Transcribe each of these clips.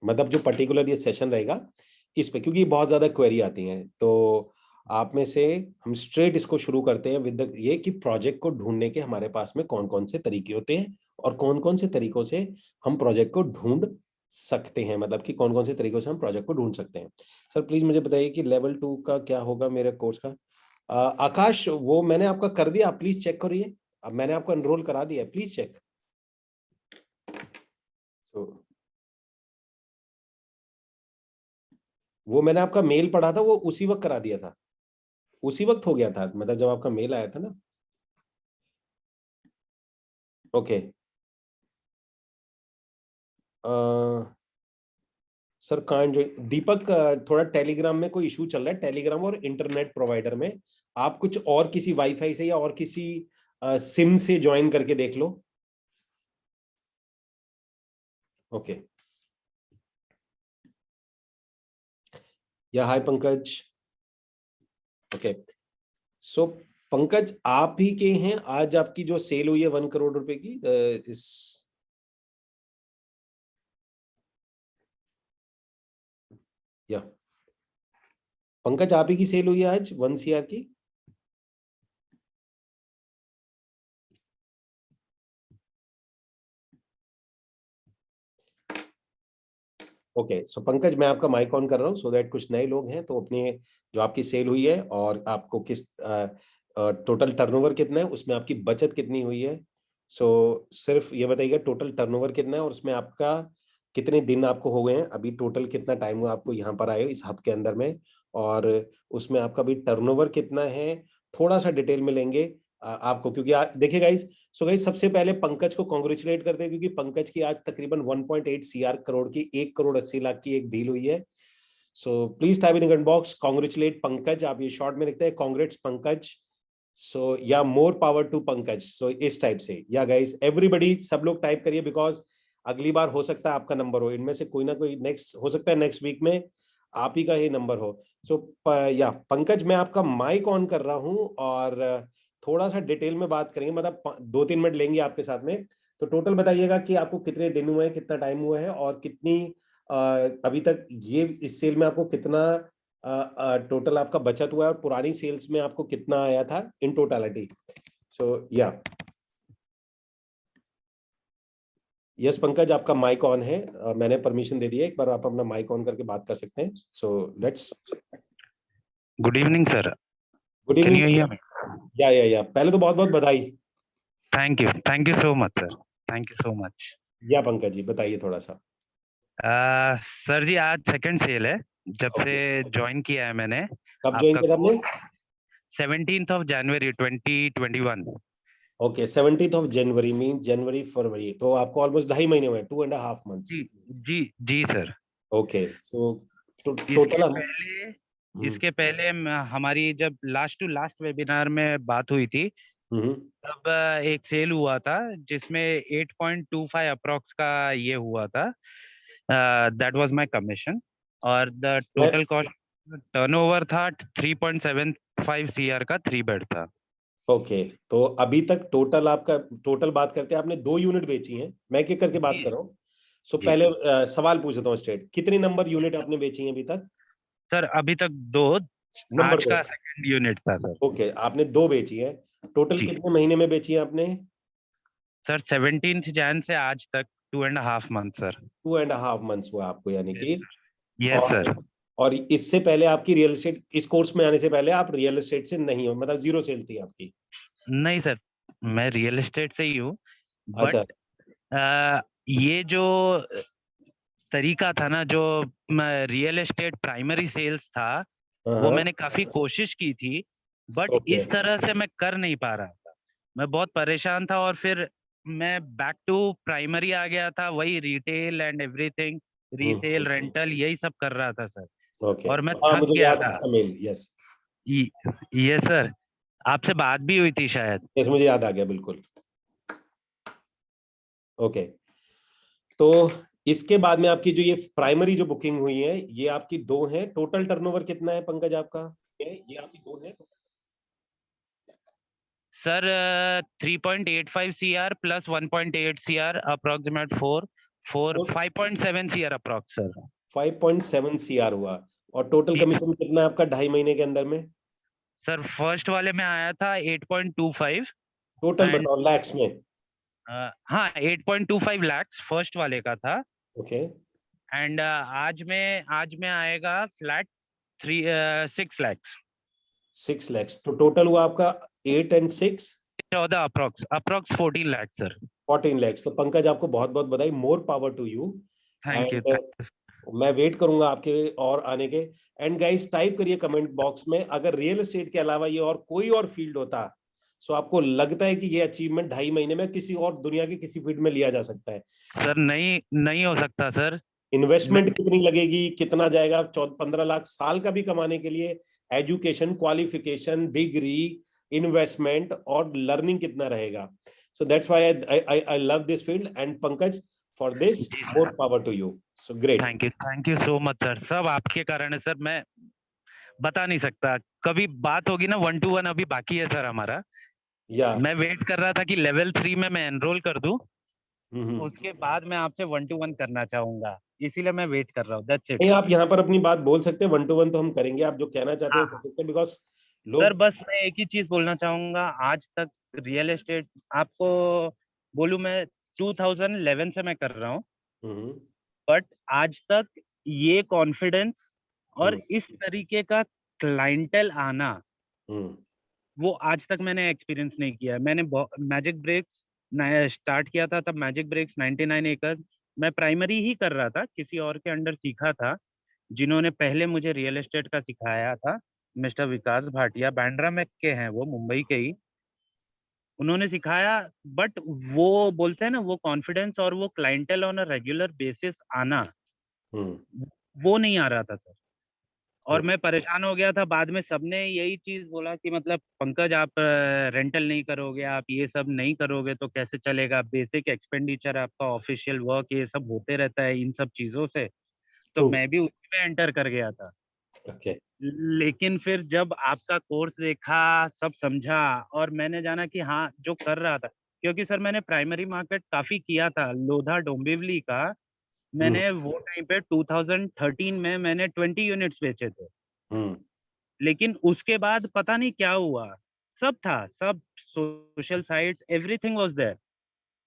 मतलब जो पर्टिकुलर ये सेशन रहेगा इस पे, क्योंकि बहुत ज्यादा क्वेरी आती हैं। तो आप में से हम स्ट्रेट इसको शुरू करते हैं विद ये कि प्रोजेक्ट को ढूंढने के हमारे पास में कौन कौन से तरीके होते हैं और कौन कौन से तरीकों से हम प्रोजेक्ट को ढूंढ सकते हैं, मतलब कि कौन कौन से तरीकों से हम प्रोजेक्ट को ढूंढ सकते हैं। सर प्लीज मुझे बताइए कि लेवल 2 का क्या होगा मेरे कोर्स का। आकाश, वो मैंने आपका कर दिया, आप प्लीज चेक करिए। अब मैंने आपको एनरोल करा दिया है, प्लीज चेक। वो मैंने आपका मेल पढ़ा था, वो उसी वक्त करा दिया था, उसी वक्त हो गया था, मतलब जब आपका मेल आया था ना। ओके। सर कांट दीपक, थोड़ा टेलीग्राम में कोई इशू चल रहा है, टेलीग्राम और इंटरनेट प्रोवाइडर में। आप कुछ और किसी वाईफाई से या और किसी सिम से ज्वाइन करके देख लो। ओके। या हाय पंकज। ओके। सो पंकज, आप ही के हैं आज आपकी जो सेल हुई है 1 करोड़ रुपए की इस। या पंकज, आप ही की सेल हुई है आज 1 CR की। ओके। सो पंकज, मैं आपका माइक ऑन कर रहा हूँ सो दैट कुछ नए लोग हैं तो अपने जो आपकी सेल हुई है और आपको किस टोटल टर्नओवर कितना है, उसमें आपकी बचत कितनी हुई है। सो सिर्फ ये बताइएगा टोटल टर्नओवर कितना है और उसमें आपका कितने दिन आपको हो गए हैं, अभी टोटल कितना टाइम हुआ आपको यहाँ पर आए इस हब के अंदर में, और उसमें आपका भी टर्नओवर कितना है, थोड़ा सा डिटेल में लेंगे आपको, क्योंकि देखिए गाइस। सो गाइस, सबसे पहले पंकज को कॉन्ग्रेचुलेट करते हैं क्योंकि पंकज की आज तकरीबन 1.8 CR करोड़ की 1 करोड़ 80 लाख की एक डील हुई है। So please type in comment box congratulate Pankaj, आप ये शॉर्ट में लिखते हैं कॉन्ग्रेट्स पंकज। सो या मोर पावर टू पंकज, सो इस टाइप से या गाइस एवरीबॉडी सब लोग टाइप करिए, बिकॉज अगली बार हो सकता है आपका नंबर हो, इनमें से कोई ना कोई नेक्स्ट हो सकता है नेक्स्ट वीक में आप ही का ही नंबर हो। सो या पंकज, मैं आपका माइक ऑन कर रहा हूं और थोड़ा सा डिटेल में बात करेंगे, मतलब 2-3 मिनट लेंगे आपके साथ में। तो टोटल बताइएगा कि आपको कितने दिन हुए हैं, कितना टाइम हुआ है और कितनी अभी तक ये इस सेल में आपको कितना टोटल आपका बचत हुआ है और पुरानी सेल्स में आपको कितना आया था इन टोटालिटी। सो या यस पंकज, आपका माइक ऑन है, मैंने परमिशन दे दी है, एक बार आप अपना माइक ऑन करके बात कर सकते हैं। So let's. Good evening sir. Good can evening. You hear me? या पहले तो बहुत बहुत बधाई। Thank you so much sir. Thank you so much. या पंकज जी बताइए थोड़ा सा। सर जी, आज सेकंड सेल है जब से ओके। ज्वाइन किया है मैंने कब ज्वाइन आपका किया था आपने। कोर्स। 17 जनवरी 2021। ओके, 17 जनवरी मीन जनवरी फरवरी, तो आपको ऑलमोस्ट 2.5 महीने हुए, 2.5 मंथ्स। जी जी जी सर। ओके। सो इसके टोटल हम। पहले इसके पहले हमारी जब लास्ट टू लास्ट वेबिनार में बात हुई थी, हम्म। तब एक सेल हुआ था जिसमें 8.25 अप्रोक्स का ये हुआ था। That was my commission. और द टोटल कॉस्ट टर्नओवर था 3.75 सीआर का 3 बेड था। ओके। तो अभी तक टोटल आपका, टोटल बात करते हैं, आपने 2 यूनिट बेची हैं, मैं एक एक करके बात जी कर रहा हूँ। सो जी पहले सवाल पूछता हूँ स्ट्रेट, कितनी नंबर यूनिट आपने बेची हैं अभी तक। सर, अभी तक दो। नंबर आज दो। का सेकंड यूनिट था सर। ओके, आपने 2 बेची है, टोटल जी कितने महीने में बेची है आपने। सर, 17 जैन से आज तक 2.5 मंथ सर। 2.5 मंथ्स हुआ आपको, यानी यस कि। सर। यस और सर। और इससे पहले आपकी रियल एस्टेट, इस कोर्स में आने से पहले आप रियल एस्टेट से नहीं हो, मतलब जीरो सेल थी आपकी। नहीं सर, मैं रियल एस्टेट से ही हूँ। अच्छा। बट ये जो तरीका था ना, जो रियल एस्टेट प्राइमरी सेल्स था, वो हाँ। मैंने काफी कोशिश की थी। But okay. इस तरह से मैं कर नहीं पा रहा था। मैं बहुत परेशान था और फिर मैं बैक टू प्राइमरी आ गया था, वही retail and everything, resale rental यही सब कर रहा था सर। ओके। और मैं हाँ, थक मुझे गया याद है था। आपका मेल, यस। ये सर, आपसे बात भी हुई थी शायद। यस, मुझे याद आ गया बिल्कुल। ओके। तो इसके बाद में आपकी जो ये प्राइमरी जो बुकिंग हुई है, ये आपकी 2 है, टोटल टर्नओवर कितना है पंकज आपका। ये आपकी 2 है। Sir 3.85 CR plus 1.8 CR approximate 4। 5.7 CR approx sir. 5.7 CR हुआ। और टोटल कमीशन कितना है आपका 2.5 महीने के अंदर में? सर फर्स्ट वाले में आया था 8.25। टोटल एंड बताओ लैक्स में। हाँ 8.25 lakhs फर्स्ट वाले का था। ओके। एंड आज में आएगा फ्लैट 6 lakhs। 6 लैक्स, तो टोटल हुआ आपका 8 and 6 14 approx 14 lakhs sir. 14 lakhs. तो पंकज आपको बहुत बहुत बधाई, more power to you. Thank you. And मैं वेट करूंगा आपके और आने के। एंड गाइस टाइप करिए कमेंट बॉक्स में, अगर रियल एस्टेट के अलावा ये और कोई और फील्ड होता, सो आपको लगता है कि ये अचीवमेंट 2.5 महीने में किसी और दुनिया की किसी फील्ड में लिया जा सकता है? सर नहीं नहीं हो सकता सर। इन्वेस्टमेंट कितनी लगेगी, कितना जाएगा? 14-15 लाख साल का भी कमाने के लिए। एजुकेशन, क्वालिफिकेशन, डिग्री, इन्वेस्टमेंट और लर्निंग कितना रहेगा? So that's why I love this field. And Pankaj, for this जी more sir. Power to you. So great. Thank you so much sir. सब आपके कारण है सर। मैं बता नहीं सकता। कभी बात होगी ना 1-to-1, अभी बाकी है सर हमारा। या मैं वेट कर रहा था कि लेवल 3 में मैं एनरोल कर दूं, उसके बाद मैं आपसे 1-to-1 करना चाहूंगा, इसीलिए मैं वेट कर रहा हूँ। That's it. नहीं, आप यहाँ पर अपनी बात बोल सकते हैं, 1-to-1 तो हम करेंगे, आप जो कहना चाहते हैं वो हाँ कर सकते हैं, बिकॉज सर, लोग। बस मैं एक ही चीज बोलना चाहूंगा। आज तक रियल एस्टेट, आपको बोलूं मैं 2011 से मैं कर रहा हूँ, हम्म। बट आज तक ये कॉन्फिडेंस और हम्म। इस तरीके का क्लाइंटेल आना, हम्म। वो आज तक मैंने एक्सपीरियंस नहीं किया है। मैंने मैजिक ब्रेक्स स्टार्ट किया था, तब मैजिक ब्रेक्स 99 एकर्स मैं प्राइमरी ही कर रहा था, किसी और के अंडर सीखा था। जिन्होंने पहले मुझे रियल एस्टेट का सिखाया था मिस्टर विकास भाटिया, बांद्रा में के हैं, वो मुंबई के ही, उन्होंने सिखाया। बट वो बोलते हैं ना, वो कॉन्फिडेंस और वो clientele on a regular basis आना, हम्म। वो नहीं आ रहा था सर। और ओके। मैं परेशान हो गया था। बाद में सबने यही चीज बोला कि मतलब पंकज, आप रेंटल नहीं करोगे, आप ये सब नहीं करोगे तो कैसे चलेगा, बेसिक एक्सपेंडिचर आपका, ऑफिशियल वर्क, ये सब होते रहता है इन सब चीजों से। तो ट्रू। मैं भी उसमें एंटर कर गया था। ओके। लेकिन फिर जब आपका कोर्स देखा, सब समझा, और मैंने जाना कि हाँ जो कर रहा था, क्योंकि सर मैंने प्राइमरी मार्केट काफी किया था लोधा डोंबिवली का। हम्म। मैंने वो टाइम पे 2013 में मैंने 20 यूनिट्स बेचे थे। हम्म। लेकिन उसके बाद पता नहीं क्या हुआ, सब था, सब social sites, everything was there,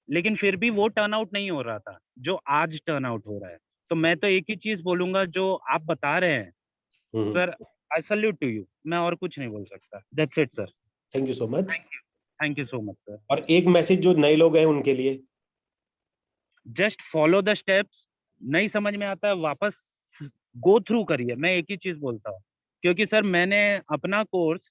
लेकिन फिर भी वो टर्न आउट नहीं हो रहा था जो आज टर्न आउट हो रहा है। तो मैं तो एक ही चीज बोलूंगा, जो आप बता रहे हैं हम्म। Sir, I salute to you. मैं और कुछ नहीं बोल सकता। That's it sir. Thank you so much. Thank you so much sir. और एक मैसेज जो नए लोग हैं उनके लिए। Just follow the steps. नहीं समझ में आता है, वापस गो थ्रू करिए। मैं एक ही चीज बोलता हूँ, क्योंकि सर मैंने अपना कोर्स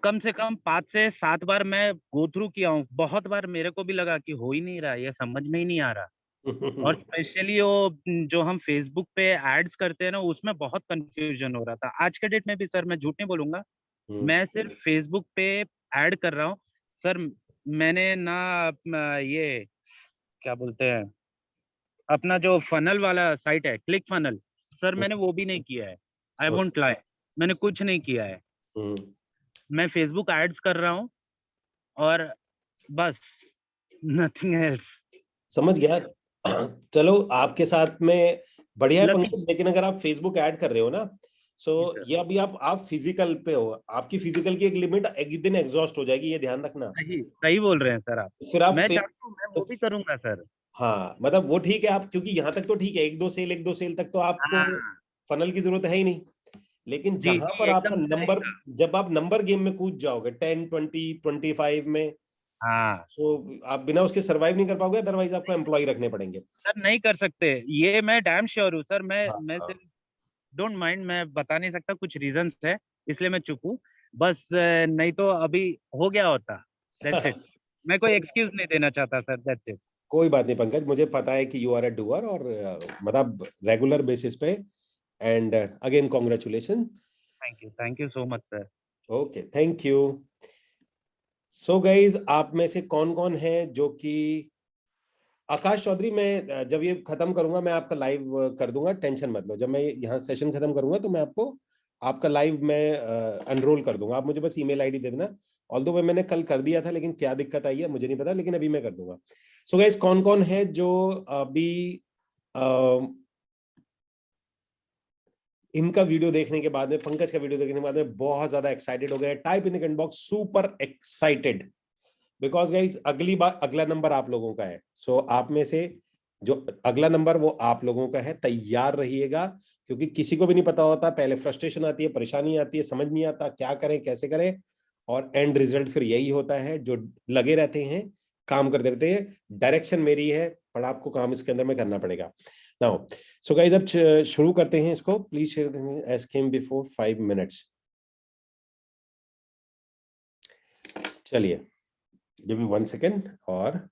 कम से कम 5 से 7 बार मैं गो थ्रू किया हूँ। बहुत बार मेरे को भी लगा कि हो ही नहीं रहा, ये समझ में ही नहीं आ रहा। और स्पेशली वो जो हम फेसबुक पे एड्स करते हैं ना, उसमें बहुत कंफ्यूजन हो रहा था। आज के डेट में भी सर, मैं झूठ नहीं बोलूंगा, हम्म। मैं सिर्फ फेसबुक पे ऐड कर रहा हूँ सर। मैंने ना ये क्या बोलते हैं, अपना जो फनल वाला साइट है, क्लिक फनल, सर मैंने वो भी नहीं किया है। आई ओके। वोंट लाई, मैंने कुछ नहीं किया है। हम्म। मैं फेसबुक एड्स कर रहा हूँ, और बस, नथिंग एल्स। समझ गया। चलो आपके साथ में बढ़िया है लकी। पंकज, लेकिन अगर आप फेसबुक ऐड कर रहे हो ना, सो जी सर। ये अभी आप फिजिकल पे हो, आपकी फिजिकल की एक लिमिट एक दिन एग्जॉस्ट हो जाएगी, ये ध्यान रखना। सही सही बोल रहे हैं सर आप। फिर आप मैं चाहता हूँ मैं तो वो भी करूंगा सर। हाँ, मतलब वो ठीक है आप, क्योंकि यहाँ तक तो ठीक है, एक दो सेल तक तो आपको हाँ। फनल की जरूरत है ही नहीं। लेकिन जी जहां जी, पर आपका एकदम सही नंबर, कहा। जब आप नंबर गेम में कूद जाओगे 10, 20, 25 में, हाँ तो आप बिना उसके सरवाइव नहीं कर पाओगे, अदरवाइज आपको एम्प्लॉय रखने पड़ेंगे। सर, नहीं कर सकते, ये मैं डैम श्योर हूँ सर। मैं हाँ मैं हाँ। सिर्फ डोंट माइंड, मैं बता नहीं सकता, कुछ रीजंस है, इसलिए मैं चुप हूँ। बस नहीं तो अभी हो गया होता। That's it. मैं कोई कोई एक्सक्यूज नहीं देना चाहता सर। That's it. कोई बात नहीं पंकज, मुझे पता है कि यू आर अ डूअर, और मतलब रेगुलर बेसिस पे। And again congratulation. Thank you so much sir. Okay, thank you. So guys, आप में से कौन कौन है जो कि आकाश चौधरी, मैं जब ये खत्म करूंगा मैं आपका लाइव कर दूंगा, टेंशन मत लो। जब मैं यहाँ सेशन खत्म करूंगा तो मैं आपको आपका लाइव में एनरोल कर दूंगा, आप मुझे बस ईमेल आईडी दे देना। ऑल्दो मैंने कल कर दिया था, लेकिन क्या दिक्कत आई है मुझे नहीं पता, लेकिन अभी मैं कर दूंगा। सो गाइस, कौन कौन है जो अभी इनका वीडियो देखने के बाद में, पंकज का वीडियो देखने के बाद में बहुत ज्यादा एक्साइटेड हो गए? Type in the comment box super excited, because guys अगली बार अगला नंबर आप लोगों का है। सो आप में से जो अगला नंबर वो आप लोगों का है, तैयार रहिएगा, क्योंकि किसी को भी नहीं पता होता, पहले फ्रस्ट्रेशन आती है, परेशानी आती है, समझ नहीं आता क्या करें कैसे करें, और एंड रिजल्ट फिर यही होता है। जो लगे रहते हैं, काम करते रहते हैं, डायरेक्शन मेरी है, पर आपको काम इसके अंदर में करना पड़ेगा। नाउ सो गाइस, अब शुरू करते हैं इसको। Please share as came before 5 minutes. चलिए, गिव मी 1 सेकेंड। और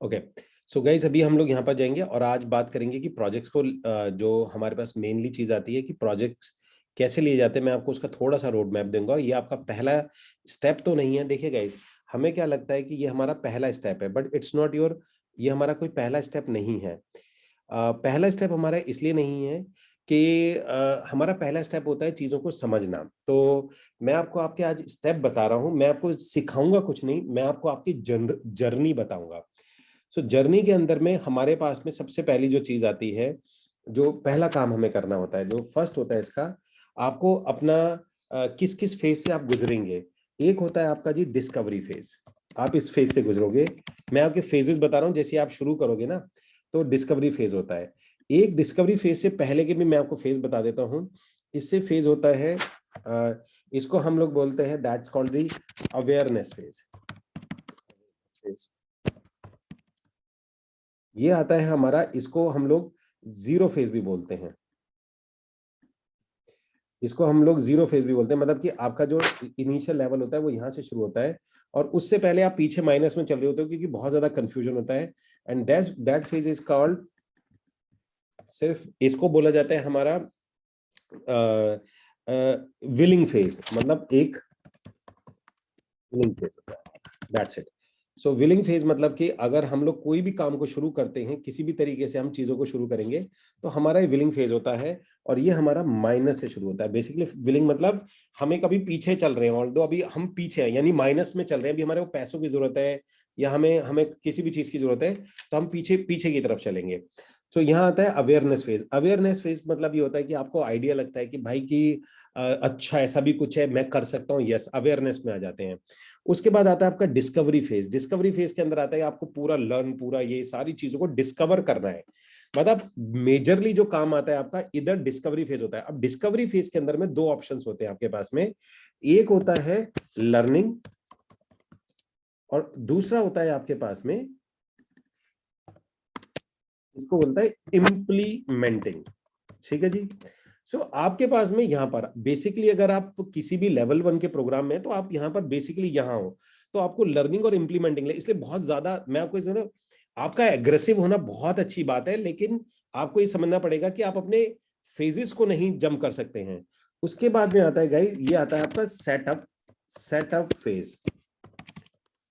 ओके, सो गाइज अभी हम लोग यहाँ पर जाएंगे और आज बात करेंगे कि प्रोजेक्ट्स को, जो हमारे पास मेनली चीज आती है कि प्रोजेक्ट्स कैसे लिए जाते हैं। मैं आपको उसका थोड़ा सा रोड मैप दूंगा। ये आपका पहला स्टेप तो नहीं है। देखिए गाइज, हमें क्या लगता है कि ये हमारा पहला स्टेप है, बट इट्स नॉट योर, ये हमारा कोई पहला स्टेप नहीं है। पहला स्टेप हमारा इसलिए नहीं है कि हमारा पहला स्टेप होता है चीजों को समझना। तो मैं आपको आपके आज स्टेप बता रहा हूं, मैं आपको सिखाऊंगा कुछ नहीं, मैं आपको आपकी जर्नी बताऊंगा। सो जर्नी के अंदर में हमारे पास में सबसे पहली जो चीज आती है, जो पहला काम हमें करना होता है, जो फर्स्ट होता है इसका, आपको अपना किस किस फेज से आप गुजरेंगे। एक होता है आपका जी डिस्कवरी फेज, आप इस फेज से गुजरोगे। मैं आपके फेजेस बता रहा हूं, जैसे आप शुरू करोगे ना, तो डिस्कवरी फेज होता है। एक डिस्कवरी फेज से पहले के भी मैं आपको फेज बता देता हूं। इससे फेज होता है, इसको हम लोग बोलते हैं, that's called the awareness phase. ये आता है हमारा, इसको हम लोग जीरो फेज भी बोलते हैं। इसको हम लोग जीरो फेज भी बोलते हैं, मतलब कि आपका जो इनिशियल लेवल होता है वो यहाँ से शुरू होता है, और उससे पहले आप पीछे माइनस में चल रहे होते हो, क्योंकि बहुत ज्यादा कंफ्यूजन होता है। And that phase is called, सिर्फ इसको बोला जाता है हमारा विलिंग फेज, मतलब एक विलिंग फेज होता है। That's it. So willing phase मतलब कि अगर हम लोग कोई भी काम को शुरू करते हैं, किसी भी तरीके से हम चीजों को शुरू करेंगे, तो हमारा विलिंग फेज होता है, और ये हमारा माइनस से शुरू होता है। बेसिकली विलिंग मतलब हमें कभी पीछे चल रहे हैं, ऑल्दो अभी हम पीछे हैं, यानी माइनस में चल रहे हैं, अभी हमारे को पैसों की जरूरत है, या हमें हमें किसी भी चीज की जरूरत है, तो हम पीछे पीछे की तरफ चलेंगे। तो यहाँ आता है अवेयरनेस फेज। अवेयरनेस फेज मतलब ये होता है कि आपको आइडिया लगता है कि भाई कि अच्छा ऐसा भी कुछ है, मैं कर सकता हूँ, यस, अवेयरनेस में आ जाते हैं। उसके बाद आता है आपका डिस्कवरी फेज। डिस्कवरी फेज के अंदर आता है आपको पूरा लर्न, पूरा ये सारी चीजों को डिस्कवर करना है, मतलब मेजरली जो काम आता है आपका इधर डिस्कवरी फेज होता है। अब डिस्कवरी फेज के अंदर में दो ऑप्शंस होते हैं आपके पास में, एक होता है लर्निंग, और दूसरा होता है आपके पास में, इसको बोलता है इम्प्लीमेंटिंग। ठीक है जी। सो आपके पास में यहाँ पर बेसिकली, अगर आप किसी भी लेवल 1 के प्रोग्राम में, तो आप यहाँ पर बेसिकली यहाँ हो, तो आपको लर्निंग और इम्प्लीमेंटिंग, इसलिए बहुत ज्यादा मैं आपको इसमें, आपका एग्रेसिव होना बहुत अच्छी बात है, लेकिन आपको ये समझना पड़ेगा कि आप अपने फेजेस को नहीं जंप कर सकते हैं। उसके बाद में आता है गाइस, ये आता है आपका सेटअप फेज।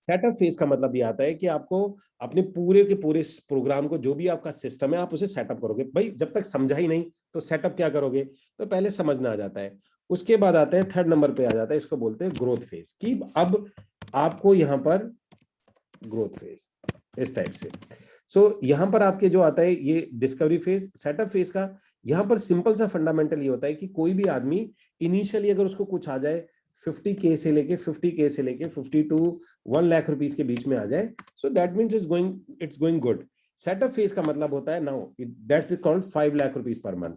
सेटअप फेज का मतलब ये आता है कि आपको अपने पूरे के पूरे प्रोग्राम को, जो भी आपका सिस्टम है, आप उसे सेटअप करोगे। भाई जब तक समझा ही नहीं तो सेटअप क्या करोगे, तो पहले समझना आ जाता है। उसके बाद आता है थर्ड नंबर पे आ जाता है, इसको बोलते हैं ग्रोथ फेज, कि अब आपको यहाँ पर ग्रोथ फेज इस टाइप से। सो यहाँ पर आपके जो आता है ये डिस्कवरी फेज, सेटअप फेज का। यहाँ पर सिंपल सा फंडामेंटल ये होता है कि कोई भी आदमी इनिशियली अगर उसको कुछ आ जाए, 50K से लेके 50K से लेके 50 to 1 लाख रुपीस के बीच में आ जाए, so that means it's going good. Setup phase का मतलब होता है now that's called 5 lakh rupees per month,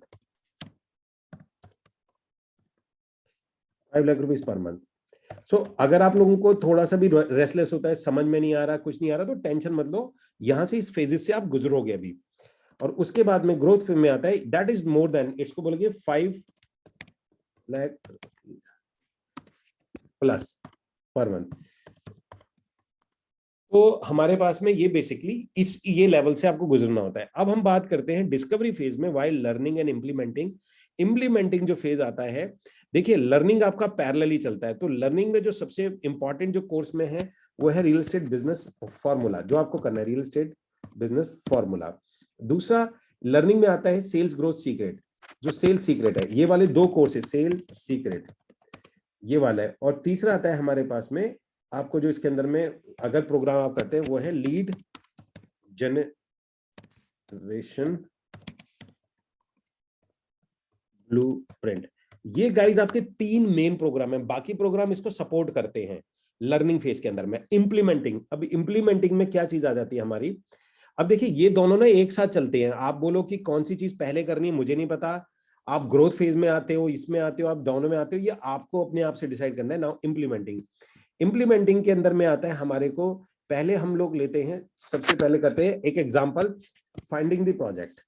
5 lakh rupees per month. So अगर आप लोगों को थोड़ा सा भी रेस्टलेस होता है, समझ में नहीं आ रहा, कुछ नहीं आ रहा, तो टेंशन मत लो, यहां से इस फेजेस से आप गुजरोगे अभी। और उसके बाद में ग्रोथ फेज में आता है, दैट इज मोर देन, इसको बोलोगे 5 लाख प्लस पर मंथ। तो हमारे पास में ये बेसिकली ये लेवल से आपको गुजरना होता है। अब हम बात करते हैं डिस्कवरी फेज में, व्हाइल लर्निंग एंड इम्प्लीमेंटिंग जो फेज आता है, देखिए लर्निंग आपका पैरेलली चलता है। तो लर्निंग में जो सबसे इंपॉर्टेंट जो कोर्स में है वो है रियल एस्टेट बिजनेस फॉर्मूला, जो आपको करना है रियल एस्टेट बिजनेस फॉर्मूला। दूसरा लर्निंग में आता है सेल्स ग्रोथ सीक्रेट, जो सेल्स सीक्रेट है, ये वाले दो कोर्स है, सेल्स सीक्रेट ये वाला है। और तीसरा आता है हमारे पास में आपको जो इसके अंदर में अगर प्रोग्राम आप करते हैं वो है लीड जनरेशन ब्लूप्रिंट। ये गाइस आपके 3 मेन प्रोग्राम हैं, बाकी प्रोग्राम इसको सपोर्ट करते हैं लर्निंग फेज के अंदर में। अब इम्प्लीमेंटिंग में क्या चीज आ जाती है हमारी, अब देखिए ये दोनों ना एक साथ चलते हैं। आप बोलो कि कौन सी चीज पहले करनी है, मुझे नहीं पता, आप ग्रोथ फेज में आते हो, इसमें आते हो, आप दोनों में आते हो, ये आपको अपने आप से डिसाइड करना है। नाउ इम्प्लीमेंटिंग के अंदर में आता है हमारे को, पहले हम लोग लेते हैं, सबसे पहले करते हैं एक एग्जांपल, फाइंडिंग द प्रोजेक्ट।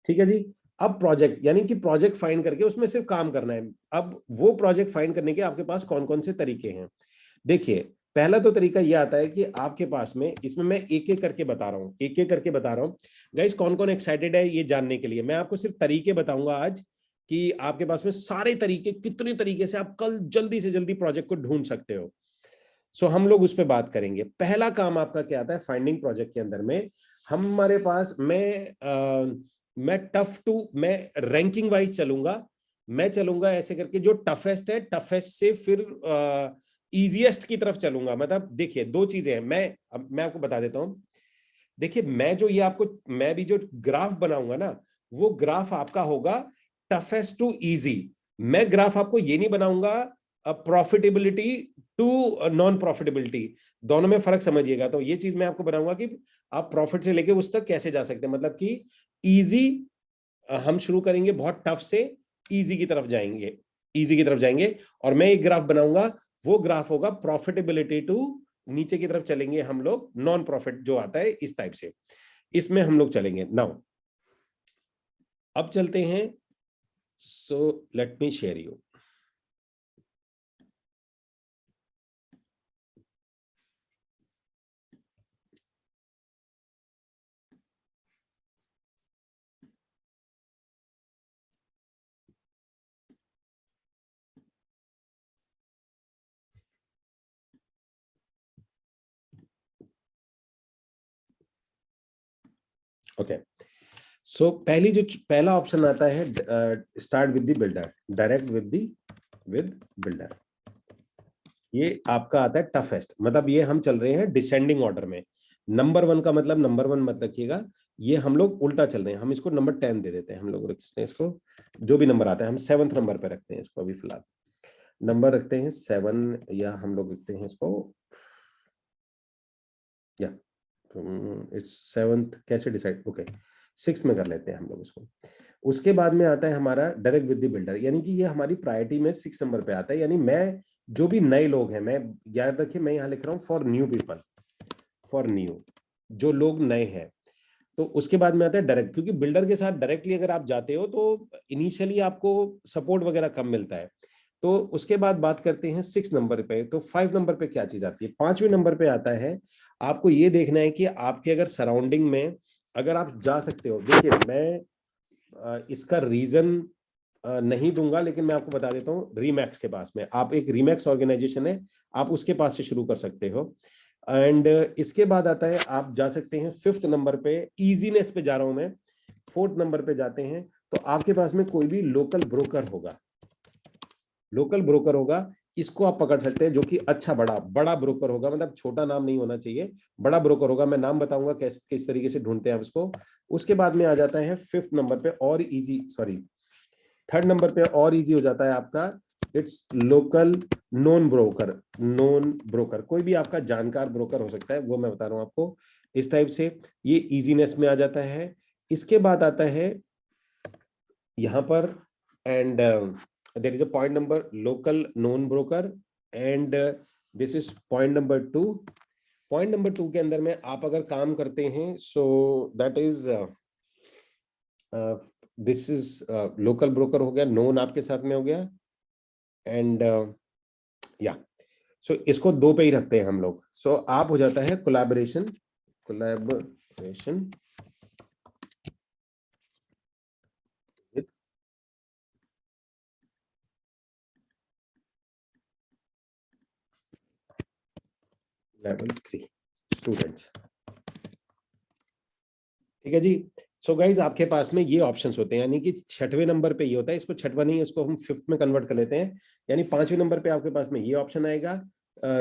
ठीक है जी। अब प्रोजेक्ट यानी कि प्रोजेक्ट फाइंड करके उसमें सिर्फ काम करना है। अब वो प्रोजेक्ट फाइंड करने के आपके पास कौन कौन से तरीके हैं, देखिए पहला तो तरीका यह आता है कि आपके पास में, इसमें मैं एक एक करके बता रहा हूं, गाइस कौन कौन एक्साइटेड है ये जानने के लिए। मैं आपको सिर्फ तरीके बताऊंगा आज कि आपके पास में सारे तरीके, कितने तरीके से आप कल जल्दी से जल्दी प्रोजेक्ट को ढूंढ सकते हो। सो हम लोग उस पर बात करेंगे। पहला काम आपका क्या आता है फाइंडिंग प्रोजेक्ट के अंदर में, हमारे पास मैं रैंकिंग वाइज चलूंगा। मैं चलूंगा ऐसे करके, जो टफेस्ट है टफेस्ट से फिर इजीएस्ट की तरफ चलूंगा। मतलब देखिए दो चीजें हैं, मैं आपको बता देता हूं। देखिए मैं भी जो ग्राफ बनाऊंगा ना, वो ग्राफ आपका होगा टफेस्ट टू इजी। मैं ग्राफ आपको ये नहीं बनाऊंगा प्रॉफिटेबिलिटी टू नॉन प्रॉफिटेबिलिटी, दोनों में फर्क समझिएगा। तो ये चीज मैं आपको बनाऊंगा कि आप प्रॉफिट से लेके उस तक कैसे जा सकते हैं, मतलब कि इजी हम शुरू करेंगे बहुत टफ से, इजी की तरफ जाएंगे। और मैं एक ग्राफ बनाऊंगा, वो ग्राफ होगा प्रॉफिटेबिलिटी टू, नीचे की तरफ चलेंगे हम लोग, नॉन प्रॉफिट जो आता है इस टाइप से, इसमें हम लोग चलेंगे। नाउ अब चलते हैं, so let me share you. Okay, so पहला ऑप्शन आता है start with the builder, direct with builder. ये आपका आता है टफेस्ट, मतलब ये हम चल रहे हैं डिसेंडिंग ऑर्डर में। नंबर 1 का मतलब, नंबर 1 मत रखिएगा, ये हम लोग उल्टा चल रहे हैं, हम इसको नंबर 10 दे देते हैं। हम लोग रखते हैं इसको, जो भी नंबर आता है हम 7th नंबर पे रखते हैं इसको, अभी फिलहाल नंबर रखते हैं 7, या हम लोग रखते हैं इसको, या इट्स 7th, कैसे डिसाइड, ओके 6 में कर लेते हैं हम लोग इसको। उसके बाद में आता है हमारा डायरेक्ट विद द बिल्डर, यानी कि ये हमारी प्रायोरिटी में 6 नंबर पे आता है। यानी मैं जो भी नए लोग हैं, मैं याद रखिए मैं यहाँ लिख रहा हूँ for new people, for new, जो लोग नए हैं। तो उसके बाद में आता है डायरेक्ट, क्योंकि बिल्डर के साथ डायरेक्टली अगर आप जाते हो तो इनिशियली आपको सपोर्ट वगैरह कम मिलता है। तो उसके बाद बात करते हैं 6 नंबर पे। तो 5 नंबर पे क्या चीज आती है, 5वें नंबर पे आता है, आपको ये देखना है कि आपके अगर सराउंडिंग में अगर आप जा सकते हो। देखिए मैं इसका रीजन नहीं दूंगा, लेकिन मैं आपको बता देता हूँ, रीमैक्स के पास में, आप एक रीमैक्स ऑर्गेनाइजेशन है, आप उसके पास से शुरू कर सकते हो। एंड इसके बाद आता है, आप जा सकते हैं 5th नंबर पे, इजीनेस पे जा रहा हूं मैं, 4th नंबर पे जाते हैं, तो आपके पास में कोई भी लोकल ब्रोकर होगा, इसको आप पकड़ सकते हैं, जो कि अच्छा बड़ा ब्रोकर होगा, मतलब छोटा नाम नहीं होना चाहिए, बड़ा ब्रोकर होगा। मैं नाम बताऊंगा किस तरीके से ढूंढते हैं आप इसको। उसके बाद में आ जाता है 5th नंबर पे, और इजी, सॉरी थर्ड नंबर पे और इजी हो जाता है आपका, it's local non broker. Non broker कोई भी आपका जानकार ब्रोकर हो सकता है, वो मैं बता रहा हूं आपको। इस टाइप से ये इजीनेस में आ जाता है। इसके बाद आता है यहां पर, and there is a point number local non broker, and this is point number 2। Point number 2 के अंदर में आप अगर काम करते हैं, so that is this is local broker हो गया, नोन आपके साथ में हो गया, एंड या सो इसको 2 पे ही रखते हैं हम लोग। सो आप हो जाता है collaboration. Collaboration with level 3 students. ठीक है जी। सो गाइज आपके पास में ये ऑप्शंस होते हैं, यानी कि छठवें नंबर पे ये होता है, इसको छठवां नहीं, इसको हम फिफ्थ में कन्वर्ट कर लेते हैं। यानी पांचवें नंबर पे आपके पास में ये ऑप्शन आएगा,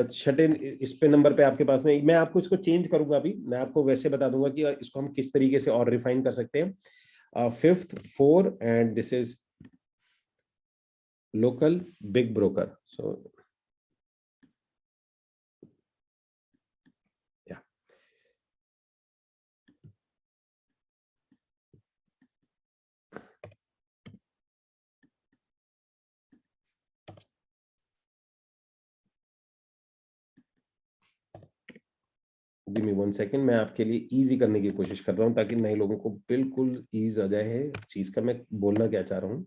छठे इस पे नंबर पे आपके पास में, मैं आपको इसको चेंज करूंगा अभी, मैं आपको वैसे बता दूंगा कि इसको हम किस तरीके से और रिफाइन कर सकते हैं। Fifth 4 and this is local big broker. So give me 1 second, मैं आपके लिए इजी करने की कोशिश कर रहा हूं ताकि नए लोगों को बिल्कुल ईज आ जाए है चीज का, मैं बोलना क्या चाह रहा हूं।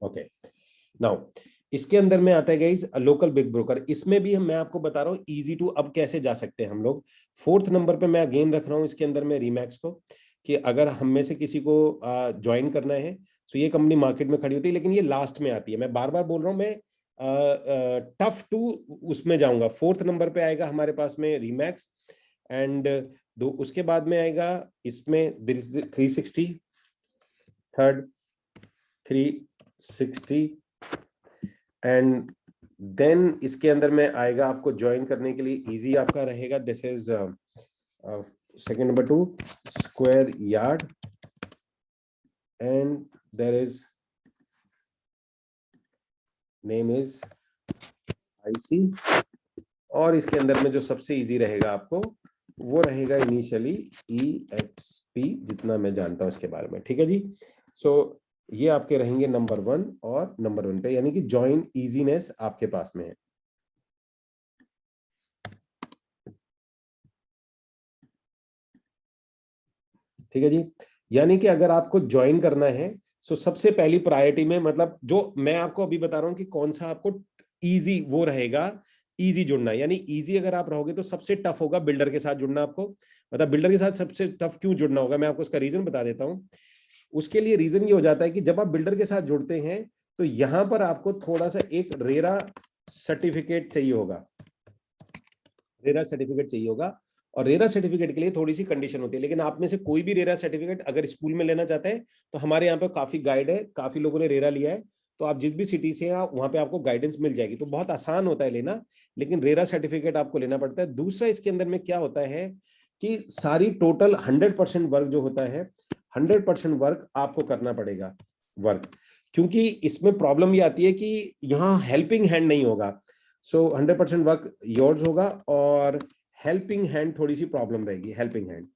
ओके नाउ इसके अंदर में आता है गाइस लोकल बिग ब्रोकर। इसमें भी मैं आपको बता रहा हूँ इजी टू अब कैसे जा सकते हैं हम लोग। फोर्थ नंबर पे मैं अगेन रख रहा हूँ इसके अंदर में रीमैक्स को, कि अगर हम में से किसी को ज्वाइन करना है, तो ये कंपनी मार्केट में खड़ी होती है, लेकिन ये लास्ट में आती है। मैं बार बार बोल रहा हूँ, मैं टफ टू उसमें जाऊंगा। फोर्थ नंबर पे आएगा हमारे पास में रीमैक्स, एंड दो उसके बाद में आएगा इसमें 360, थर्ड 360, एंड देन इसके अंदर में आएगा आपको ज्वाइन करने के लिए इजी आपका रहेगा, this is second number 2 square yard, and there is name is IC. और इसके अंदर में जो सबसे इजी रहेगा आपको वो रहेगा इनिशियली EXP, जितना मैं जानता हूं इसके बारे में। ठीक है जी। सो ये आपके रहेंगे नंबर 1 और नंबर 1 पे, यानी कि ज्वाइन इजीनेस आपके पास में है। ठीक है जी। यानी कि अगर आपको ज्वाइन करना है, सो सबसे पहली प्रायोरिटी में, मतलब जो मैं आपको अभी बता रहा हूं कि कौन सा आपको इजी वो रहेगा, इजी जुड़ना। यानी इजी अगर आप रहोगे तो सबसे टफ होगा बिल्डर के साथ जुड़ना आपको। मतलब बिल्डर के साथ सबसे टफ क्यों जुड़ना होगा, मैं आपको उसका रीजन बता देता हूं। उसके लिए रीजन ये हो जाता है कि जब आप बिल्डर के साथ जुड़ते हैं, तो यहां पर आपको थोड़ा सा एक रेरा सर्टिफिकेट चाहिए होगा। रेरा सर्टिफिकेट चाहिए होगा, और रेरा सर्टिफिकेट के लिए थोड़ी सी कंडीशन होती है। लेकिन आप में से कोई भी रेरा सर्टिफिकेट अगर स्कूल में लेना चाहते हैं, तो हमारे यहाँ पे काफी गाइड है, काफी लोगों ने रेरा लिया है, तो आप जिस भी सिटी से हैं वहां पे आपको गाइडेंस मिल जाएगी, तो बहुत आसान होता है लेना। लेकिन रेरा सर्टिफिकेट आपको लेना पड़ता है। दूसरा इसके अंदर में क्या होता है कि सारी टोटल 100% वर्क जो होता है, 100% वर्क आपको करना पड़ेगा वर्क, क्योंकि इसमें प्रॉब्लम ये आती है कि यहाँ हेल्पिंग हैंड नहीं होगा। सो 100% वर्क योर्स होगा, और हेल्पिंग हैंड थोड़ी सी प्रॉब्लम रहेगी। हेल्पिंग हैंड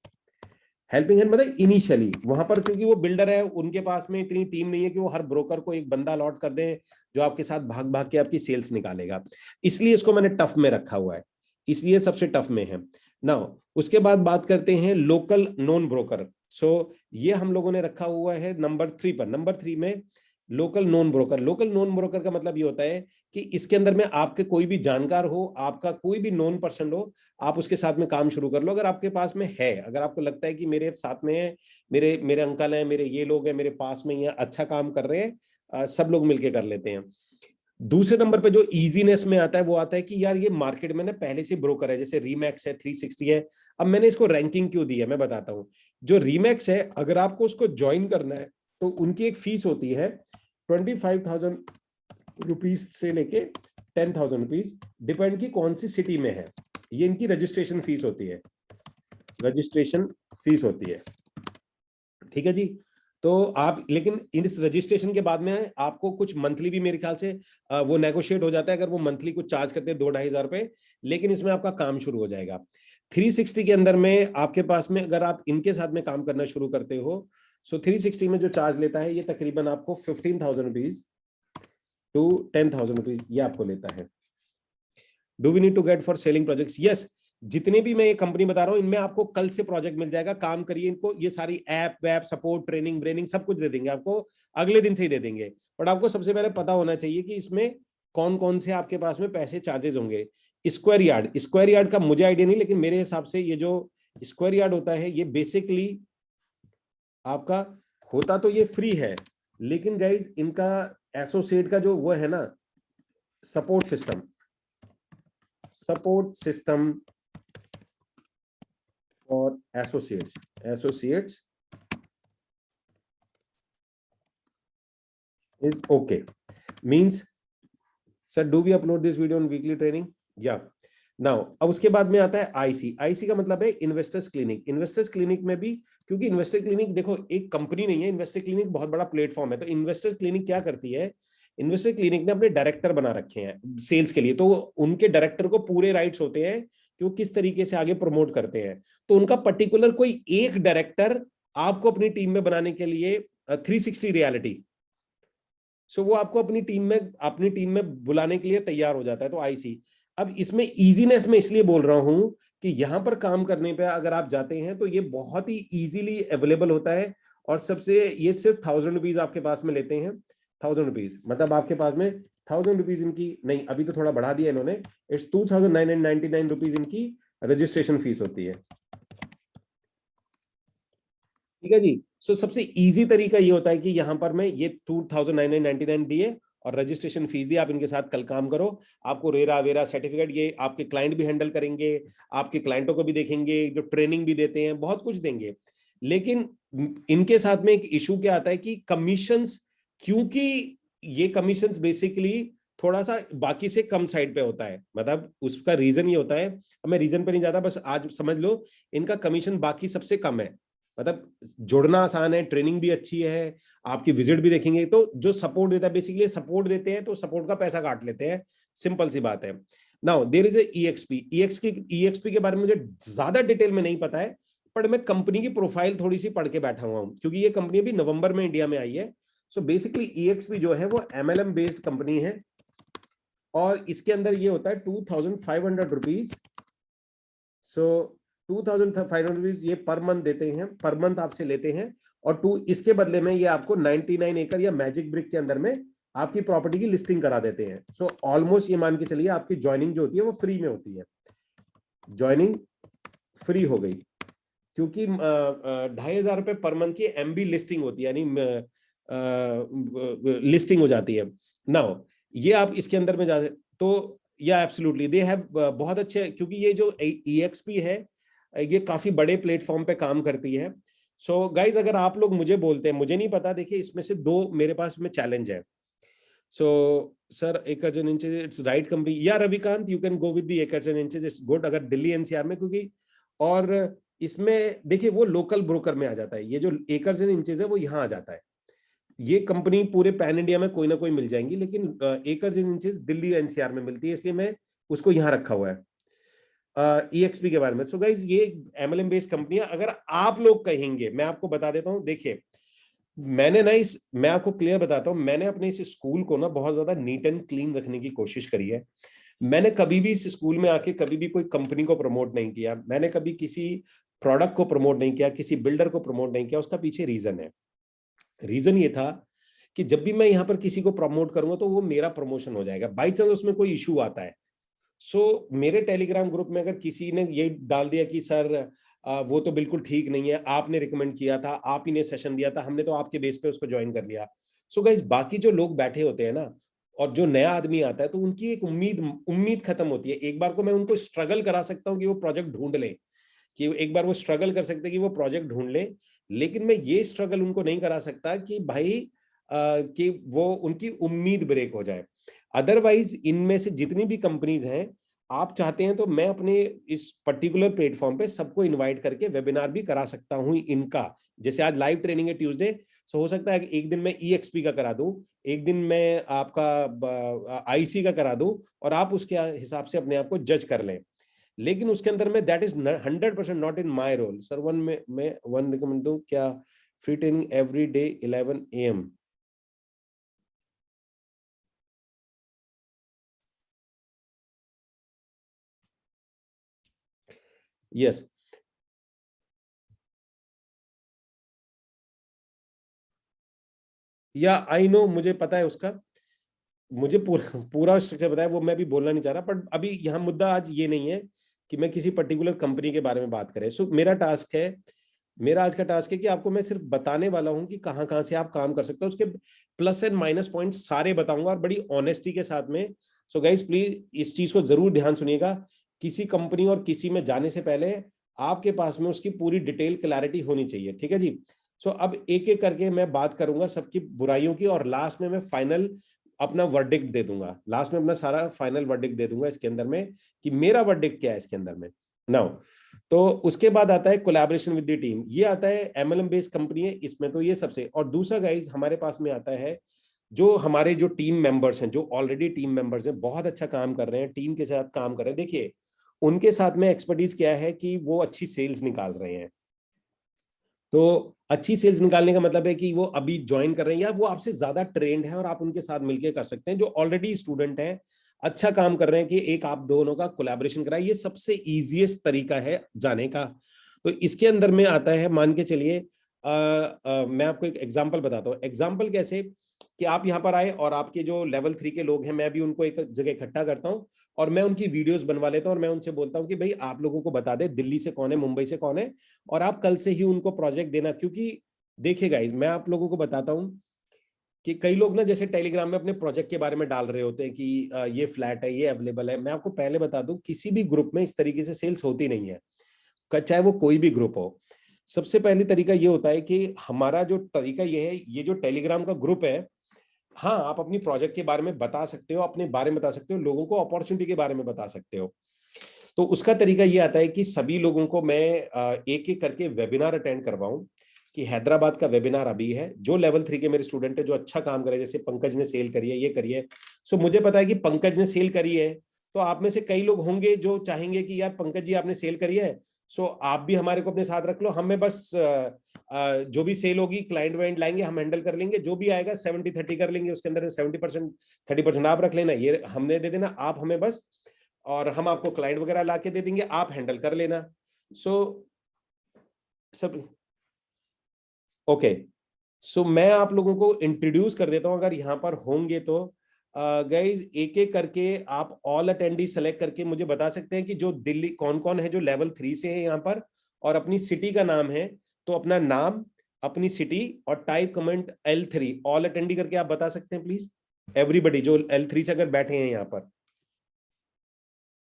मतलब इनिशियली वहां पर, क्योंकि वो बिल्डर है, उनके पास में इतनी टीम नहीं है कि वो हर ब्रोकर को एक बंदा अलॉट कर दें जो आपके साथ भाग भाग के आपकी सेल्स निकालेगा। इसलिए इसको मैंने टफ में रखा हुआ है, इसलिए सबसे टफ में है। नाउ उसके बाद बात करते हैं लोकल नॉन ब्रोकर। सो ये हम लोगों ने रखा हुआ है नंबर 3 पर। नंबर 3 में local non broker. Local non broker का मतलब ये होता है कि इसके अंदर में आपके कोई भी जानकार हो, आपका कोई भी नॉन पर्सन हो, आप उसके साथ में काम शुरू कर लो। अगर आपके पास में है, अगर आपको लगता है कि मेरे साथ में है, मेरे मेरे अंकल हैं, मेरे ये लोग हैं, मेरे पास में ही है, अच्छा काम कर रहे हैं, सब लोग मिलके कर लेते हैं। दूसरे नंबर पे जो इजीनेस में आता है वो आता है कि यार ये मार्केट में ना पहले से ब्रोकर है, जैसे रीमैक्स है, 360 है। अब मैंने इसको रैंकिंग क्यों दी है मैं बताता हूं। जो रीमैक्स है, अगर आपको उसको ज्वाइन करना है, तो उनकी एक फीस होती है 25,000 रुपीज से लेके 10,000 रुपीज, डिपेंड की कौन सी सिटी में है, ये इनकी रजिस्ट्रेशन फीस होती है। रजिस्ट्रेशन फीस होती है। ठीक है जी। तो आप लेकिन इस रजिस्ट्रेशन के बाद में आपको कुछ मंथली भी मेरे ख्याल से वो नेगोशिएट हो जाता है, अगर वो मंथली कुछ चार्ज करते हैं 2-2.5 हजार रुपए, लेकिन इसमें आपका काम शुरू हो जाएगा। 360 के अंदर में आपके पास में अगर आप इनके साथ में काम करना शुरू करते हो, सो 360 में जो चार्ज लेता है ये तकरीबन आपको 15,000 रुपीज टू 10,000 रुपीज ये आपको लेता है। Do we need to get for selling projects? Yes, जितने भी मैं ये कंपनी बता रहा हूं इनमें आपको कल से प्रोजेक्ट मिल जाएगा, काम करिए इनको, ये सारी ऐप वैप सपोर्ट ट्रेनिंग ब्रेनिंग सब कुछ दे देंगे आपको, अगले दिन से ही दे देंगे। बट आपको सबसे पहले पता होना चाहिए कि इसमें कौन कौन से आपके पास में पैसे चार्जेस होंगे। स्क्वायर यार्ड का मुझे आइडिया नहीं, लेकिन मेरे हिसाब से ये जो स्क्वायर यार्ड होता है ये बेसिकली आपका होता तो ये फ्री है, लेकिन गाइज इनका एसोसिएट का जो वो है ना सपोर्ट सिस्टम और associates is okay. Means sir, do we upload this video on weekly training? Yeah. Now अब उसके बाद में आता है आईसी का मतलब है इन्वेस्टर्स क्लिनिक में भी, क्योंकि इन्वेस्टर क्लिनिक देखो एक कंपनी नहीं है, इन्वेस्टर क्लिनिक बहुत बड़ा प्लेटफॉर्म है। तो इन्वेस्टर क्लिनिक क्या करती है, इन्वेस्टर क्लिनिक ने अपने डायरेक्टर बना रखे हैं सेल्स के लिए, तो उनके डायरेक्टर को पूरे राइट्स होते हैं कि वो किस तरीके से आगे प्रमोट करते हैं। तो उनका पर्टिकुलर कोई एक डायरेक्टर आपको अपनी टीम में बनाने के लिए 360 रियलिटी, सो वो आपको अपनी टीम में बुलाने के लिए तैयार हो जाता है। तो आईसी, अब इसमें इजीनेस में इसलिए बोल रहा हूं कि यहां पर काम करने पे अगर आप जाते हैं तो ये बहुत ही इजीली अवेलेबल होता है, और सबसे ये सिर्फ 1,000 रुपीज आपके पास में लेते हैं। 1,000 रुपीज मतलब आपके पास में 1,000 रुपीज इनकी नहीं, अभी तो थोड़ा बढ़ा दिया इन्होंने, इट्स 2,999 रुपीज इनकी रजिस्ट्रेशन फीस होती है। ठीक है जी। सो सबसे इजी तरीका ये होता है कि यहां पर मैं ये 2,999 दिए और रजिस्ट्रेशन फीस दी, आप इनके साथ कल काम करो, आपको रेरा वेरा सर्टिफिकेट ये आपके क्लाइंट भी हैंडल करेंगे, आपके क्लाइंटों को भी देखेंगे, जो ट्रेनिंग भी देते हैं बहुत कुछ देंगे। लेकिन इनके साथ में एक इशू क्या आता है कि कमीशंस, क्योंकि ये कमीशंस बेसिकली थोड़ा सा बाकी से कम साइड पे होता है, मतलब उसका रीजन ये होता है, अब मैं रीजन पे नहीं जाता, बस आज समझ लो इनका कमीशन बाकी सबसे कम है। मतलब जुड़ना आसान है, ट्रेनिंग भी अच्छी है, आपकी विजिट भी देखेंगे, तो जो सपोर्ट देता है बेसिकली सपोर्ट देते हैं तो सपोर्ट का पैसा काट लेते हैं, सिंपल सी बात है। नाउ देयर इज ईएक्सपी के बारे में मुझे ज्यादा डिटेल में नहीं पता है, पर मैं कंपनी की प्रोफाइल थोड़ी सी पढ़ के बैठा हुआ हूं, क्योंकि ये कंपनी अभी नवंबर में इंडिया में आई है। सो बेसिकली ईएक्सपी जो है वो एमएलएम बेस्ड कंपनी है, और इसके अंदर ये होता है 2,500 रुपीज। सो 2,500 रुपीज ये पर मंथ देते हैं, पर मंथ आपसे लेते हैं, और इसके बदले में ये आपको 99 एकड़ या मैजिक ब्रिक के अंदर में आपकी प्रॉपर्टी की लिस्टिंग करा देते हैं। सो ऑलमोस्ट ये मान के चलिए आपकी ज्वाइनिंग जो होती है वो फ्री में होती है, ज्वाइनिंग फ्री हो गई, क्योंकि 2,500 रुपए पर मंथ की एमबी लिस्टिंग होती है, यानी लिस्टिंग हो जाती है। नाउ ये आप इसके अंदर में जा, तो या एब्सोल्युटली दे हैव बहुत अच्छे, क्योंकि ये जो ईएक्सपी है ये काफी बड़े प्लेटफॉर्म पे काम करती है। सो गाइज अगर आप लोग मुझे बोलते हैं, मुझे नहीं पता, देखिए इसमें से दो मेरे पास में चैलेंज है। So sir acres and inches it's right company, या Ravikant you can go with the acres and inches, it's good अगर दिल्ली एनसीआर में, क्योंकि और इसमें देखिए वो लोकल ब्रोकर में आ जाता है, ये जो एकर्स एंड इंचेस है वो यहाँ आ जाता है। ये कंपनी पूरे पैन इंडिया में कोई ना कोई मिल जाएंगी, लेकिन acres and inches Delhi NCR में मिलती है, इसलिए मैं उसको यहाँ रखा हुआ है ईएक्सपी के बारे में। सो गाइज ये एमएलएम बेस्ड कंपनी है। अगर आप लोग कहेंगे, मैं आपको बता देता हूं, देखिए मैंने ना मैं आपको क्लियर बताता हूं, मैंने अपने इस स्कूल को ना बहुत ज्यादा नीट एंड क्लीन रखने की कोशिश करी है। मैंने कभी भी इस स्कूल में आके कभी भी कोई कंपनी को प्रमोट नहीं किया, मैंने कभी किसी प्रोडक्ट को प्रमोट नहीं किया, किसी बिल्डर को प्रमोट नहीं किया। उसका पीछे रीजन है, रीजन ये था कि जब भी मैं यहाँ पर किसी को प्रमोट करूंगा तो वो मेरा प्रमोशन हो जाएगा, बाई चांस उसमें कोई इशू आता है। सो मेरे टेलीग्राम ग्रुप में अगर किसी ने ये डाल दिया कि सर वो तो बिल्कुल ठीक नहीं है, आपने रिकमेंड किया था, आप ही ने सेशन दिया था, हमने तो आपके बेस पे उसको ज्वाइन कर लिया। सो गाइस बाकी जो लोग बैठे होते हैं ना, और जो नया आदमी आता है, तो उनकी एक उम्मीद खत्म होती है। एक बार को मैं उनको स्ट्रगल करा सकता हूँ कि वो प्रोजेक्ट ढूंढ ले, कि एक बार वो स्ट्रगल कर सकते हैं कि वो प्रोजेक्ट ढूंढ ले, लेकिन मैं ये स्ट्रगल उनको नहीं करा सकता कि भाई कि वो उनकी उम्मीद ब्रेक हो जाए। अदरवाइज इनमें से जितनी भी कंपनीज हैं, आप चाहते हैं तो मैं अपने इस पर्टिकुलर प्लेटफॉर्म पे सबको इनवाइट करके वेबिनार भी करा सकता हूं इनका। जैसे आज लाइव ट्रेनिंग है ट्यूसडे, सो हो सकता है कि एक दिन मैं ईएक्सपी का करा दूं, एक दिन मैं आपका आईसी का करा दूं, और आप उसके हिसाब से अपने आप को जज कर लें। लेकिन उसके अंदर में that is 100% not in my role. Sir one में मैं वन रिकमेंड दूं क्या? Free training every day 11 AM। Yes, या आई नो, मुझे पता है उसका, मुझे पूरा पूरा स्ट्रक्चर पता है, वो मैं भी बोलना नहीं चाह रहा, पर अभी यहाँ मुद्दा आज ये नहीं है कि मैं किसी पर्टिकुलर कंपनी के बारे में बात करें। सो मेरा आज का टास्क है कि आपको मैं सिर्फ बताने वाला हूं कि कहाँ कहाँ से आप काम कर सकते हो, उसके प्लस एंड माइनस पॉइंट सारे बताऊंगा, और बड़ी ऑनेस्टी के साथ में। सो गाइज प्लीज इस चीज को जरूर ध्यान सुनिएगा, किसी कंपनी और किसी में जाने से पहले आपके पास में उसकी पूरी डिटेल क्लैरिटी होनी चाहिए, ठीक है जी। सो अब एक एक करके मैं बात करूंगा सबकी बुराइयों की, और लास्ट में मैं फाइनल अपना वर्डिक्ट दे दूंगा, लास्ट में अपना सारा फाइनल वर्डिक्ट दे दूंगा इसके अंदर में, कि मेरा वर्डिक्ट क्या है इसके अंदर में। नाउ तो उसके बाद आता है कोलैबोरेशन विद द टीम, ये आता है एमएलएम बेस्ड कंपनी है इसमें, तो ये सबसे। और दूसरा गाइज हमारे पास में आता है जो हमारे जो टीम मेंबर्स हैं, जो ऑलरेडी टीम मेंबर्स हैं, बहुत अच्छा काम कर रहे हैं, टीम के साथ काम कर रहे हैं। देखिए उनके साथ में एक्सपर्टीज क्या है कि वो अच्छी सेल्स निकाल रहे हैं। तो अच्छी सेल्स निकालने का मतलब है कि वो अभी ज्वाइन कर रहे हैं, या वो आपसे ज्यादा ट्रेंड है और आप उनके साथ मिलकर कर सकते हैं। जो ऑलरेडी स्टूडेंट हैं, अच्छा काम कर रहे हैं, कि एक आप दोनों का कोलैबोरेशन कराए, ये सबसे इजीएस्ट तरीका है जाने का। तो इसके अंदर में आता है, मान के चलिए मैं आपको एक एग्जांपल बताता हूँ। एग्जांपल कैसे कि आप यहाँ पर आए और आपके जो लेवल 3 के लोग हैं, मैं भी उनको एक जगह इकट्ठा करता हूँ और मैं उनकी वीडियोस बनवा लेता हूँ, और मैं उनसे बोलता हूँ कि भाई आप लोगों को बता दे दिल्ली से कौन है, मुंबई से कौन है, और आप कल से ही उनको प्रोजेक्ट देना। क्योंकि देखिए गाइज मैं आप लोगों को बताता हूँ कि कई लोग ना जैसे टेलीग्राम में अपने प्रोजेक्ट के बारे में डाल रहे होते हैं कि ये फ्लैट है, ये अवेलेबल है। मैं आपको पहले बता दूं, किसी भी ग्रुप में इस तरीके से सेल्स होती नहीं है, चाहे वो कोई भी ग्रुप हो। सबसे पहली तरीका ये होता है कि हमारा जो तरीका ये है, ये जो टेलीग्राम का ग्रुप है, हाँ आप अपनी प्रोजेक्ट के बारे में बता सकते हो, अपने बारे में बता सकते हो, लोगों को अपॉर्चुनिटी के बारे में बता सकते हो। तो उसका तरीका ये आता है कि सभी लोगों को मैं एक एक करके वेबिनार अटेंड करवाऊं, कि हैदराबाद का वेबिनार अभी है, जो लेवल 3 के मेरे स्टूडेंट है जो अच्छा काम करे, जैसे पंकज ने सेल करी है, ये करी है। सो मुझे पता है कि पंकज ने सेल करी है, तो आप में से कई लोग होंगे जो चाहेंगे कि यार पंकज जी आपने सेल करी है, सो आप भी हमारे को अपने साथ रख लो, हमें बस जो भी सेल होगी क्लाइंट वाइंट लाएंगे, हम हैंडल कर लेंगे, जो भी आएगा 70-30 कर लेंगे, उसके अंदर 70% 30% आप रख लेना, ये हमने दे देना, आप हमें बस, और हम आपको क्लाइंट वगैरह ला के दे देंगे, आप हैंडल कर लेना। सो सब ओके। सो मैं आप लोगों को इंट्रोड्यूस कर देता हूं, अगर यहाँ पर होंगे तो गाइज एक एक करके आप ऑल अटेंडी सेलेक्ट करके मुझे बता सकते हैं कि जो दिल्ली कौन कौन है जो लेवल 3 से है यहाँ पर, और अपनी सिटी का नाम है, तो अपना नाम, अपनी सिटी, और type comment L3 all attendee करके आप बता सकते हैं प्लीज। एवरीबडी जो L3 से अगर बैठे हैं यहाँ पर,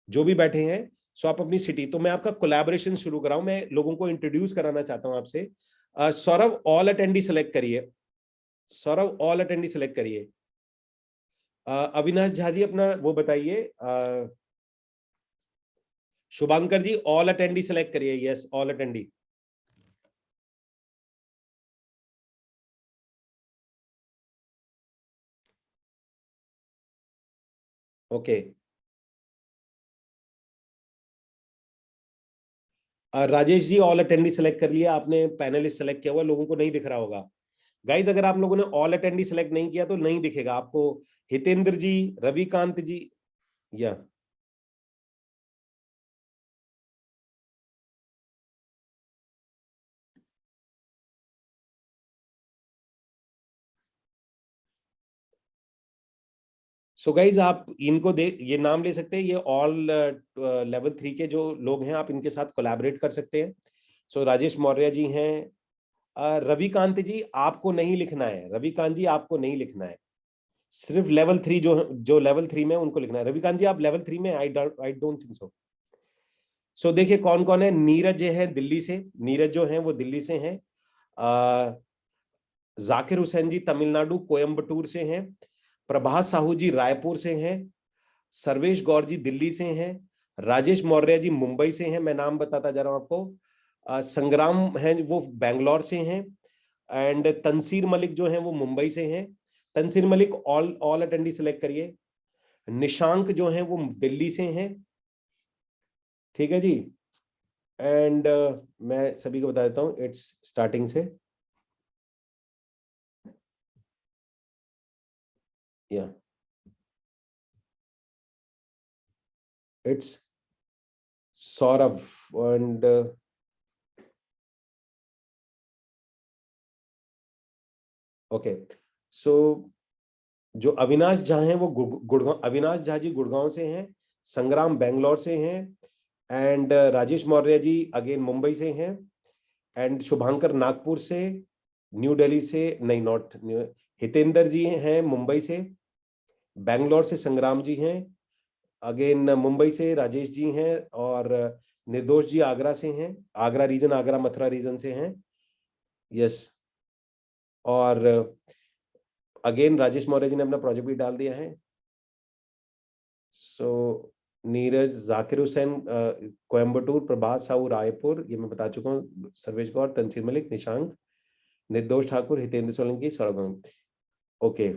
जो भी बैठे हैं, सो आप अपनी सिटी। तो मैं आपका कोलैबोरेशन शुरू कराऊं, मैं लोगों को इंट्रोड्यूस कराना चाहता हूं आपसे। सौरभ ऑल अटेंडी सेलेक्ट करिए, सौरभ ऑल अटेंडी सेलेक्ट करिए। अविनाश झा जी अपना वो बताइए। Shubhankar ji all attendee select करिए, yes all attendee. Okay, Rajesh ji all attendee select कर लिया आपने, पैनलिस्ट सेलेक्ट किया हुआ, लोगों को नहीं दिख रहा होगा। गाइज अगर आप लोगों ने ऑल अटेंडी सेलेक्ट नहीं किया तो नहीं दिखेगा आपको। हितेंद्र जी, रविकांत जी, या सो गाइज आप इनको दे ये नाम ले सकते हैं, ये ऑल लेवल 3 के जो लोग हैं, आप इनके साथ कोलैबोरेट कर सकते हैं। सो राजेश मौर्य जी हैं। रविकांत जी आपको नहीं लिखना है, रविकांत जी आपको नहीं लिखना है, सिर्फ लेवल 3 जो जो लेवल 3 में उनको लिखना है। रविकांत जी आप लेवल 3 में, आई डोंट थिंक सो। सो देखिए कौन कौन है। नीरज है दिल्ली से, नीरज जो है वो दिल्ली से हैं। जाकिर हुसैन जी तमिलनाडु कोयम्बटूर से हैं। प्रभात साहू जी रायपुर से हैं। सर्वेश गौर जी दिल्ली से हैं, राजेश मौर्य जी मुंबई से हैं, मैं नाम बताता जा रहा हूं आपको। संग्राम हैं वो बैंगलोर से हैं, एंड तंसीर मलिक जो हैं वो मुंबई से हैं। Tanseer Malik all all attendee select करिए। निशांक जो हैं वो दिल्ली से हैं, ठीक है जी। एंड मैं सभी को बता देता हूं इट्स स्टार्टिंग से, या इट्स सौरभ एंड ओके। सो जो अविनाश झा हैं वो गुड़गांव, अविनाश झा जी गुड़गांव से हैं, संग्राम बेंगलोर से हैं, एंड राजेश मौर्य जी अगेन मुंबई से हैं, एंड शुभांकर नागपुर से, न्यू दिल्ली से नहीं, नॉट हितेंद्र जी हैं मुंबई से, बेंगलोर से संग्राम जी हैं, अगेन मुंबई से राजेश जी हैं, और निर्दोष जी आगरा से हैं, आगरा रीजन, आगरा मथुरा रीजन से हैं, यस। और अगेन राजेश मौर्य जी ने अपना प्रोजेक्ट भी डाल दिया है। सो नीरज, जाकिर हुसैन कोयम्बटूर, प्रभात साहू रायपुर, ये मैं बता चुका हूँ, सर्वेश गौर, तंसीर मलिक, निशांक, निर्दोष ठाकुर, हितेंद्र सोलंकी, सौरभ। ओके।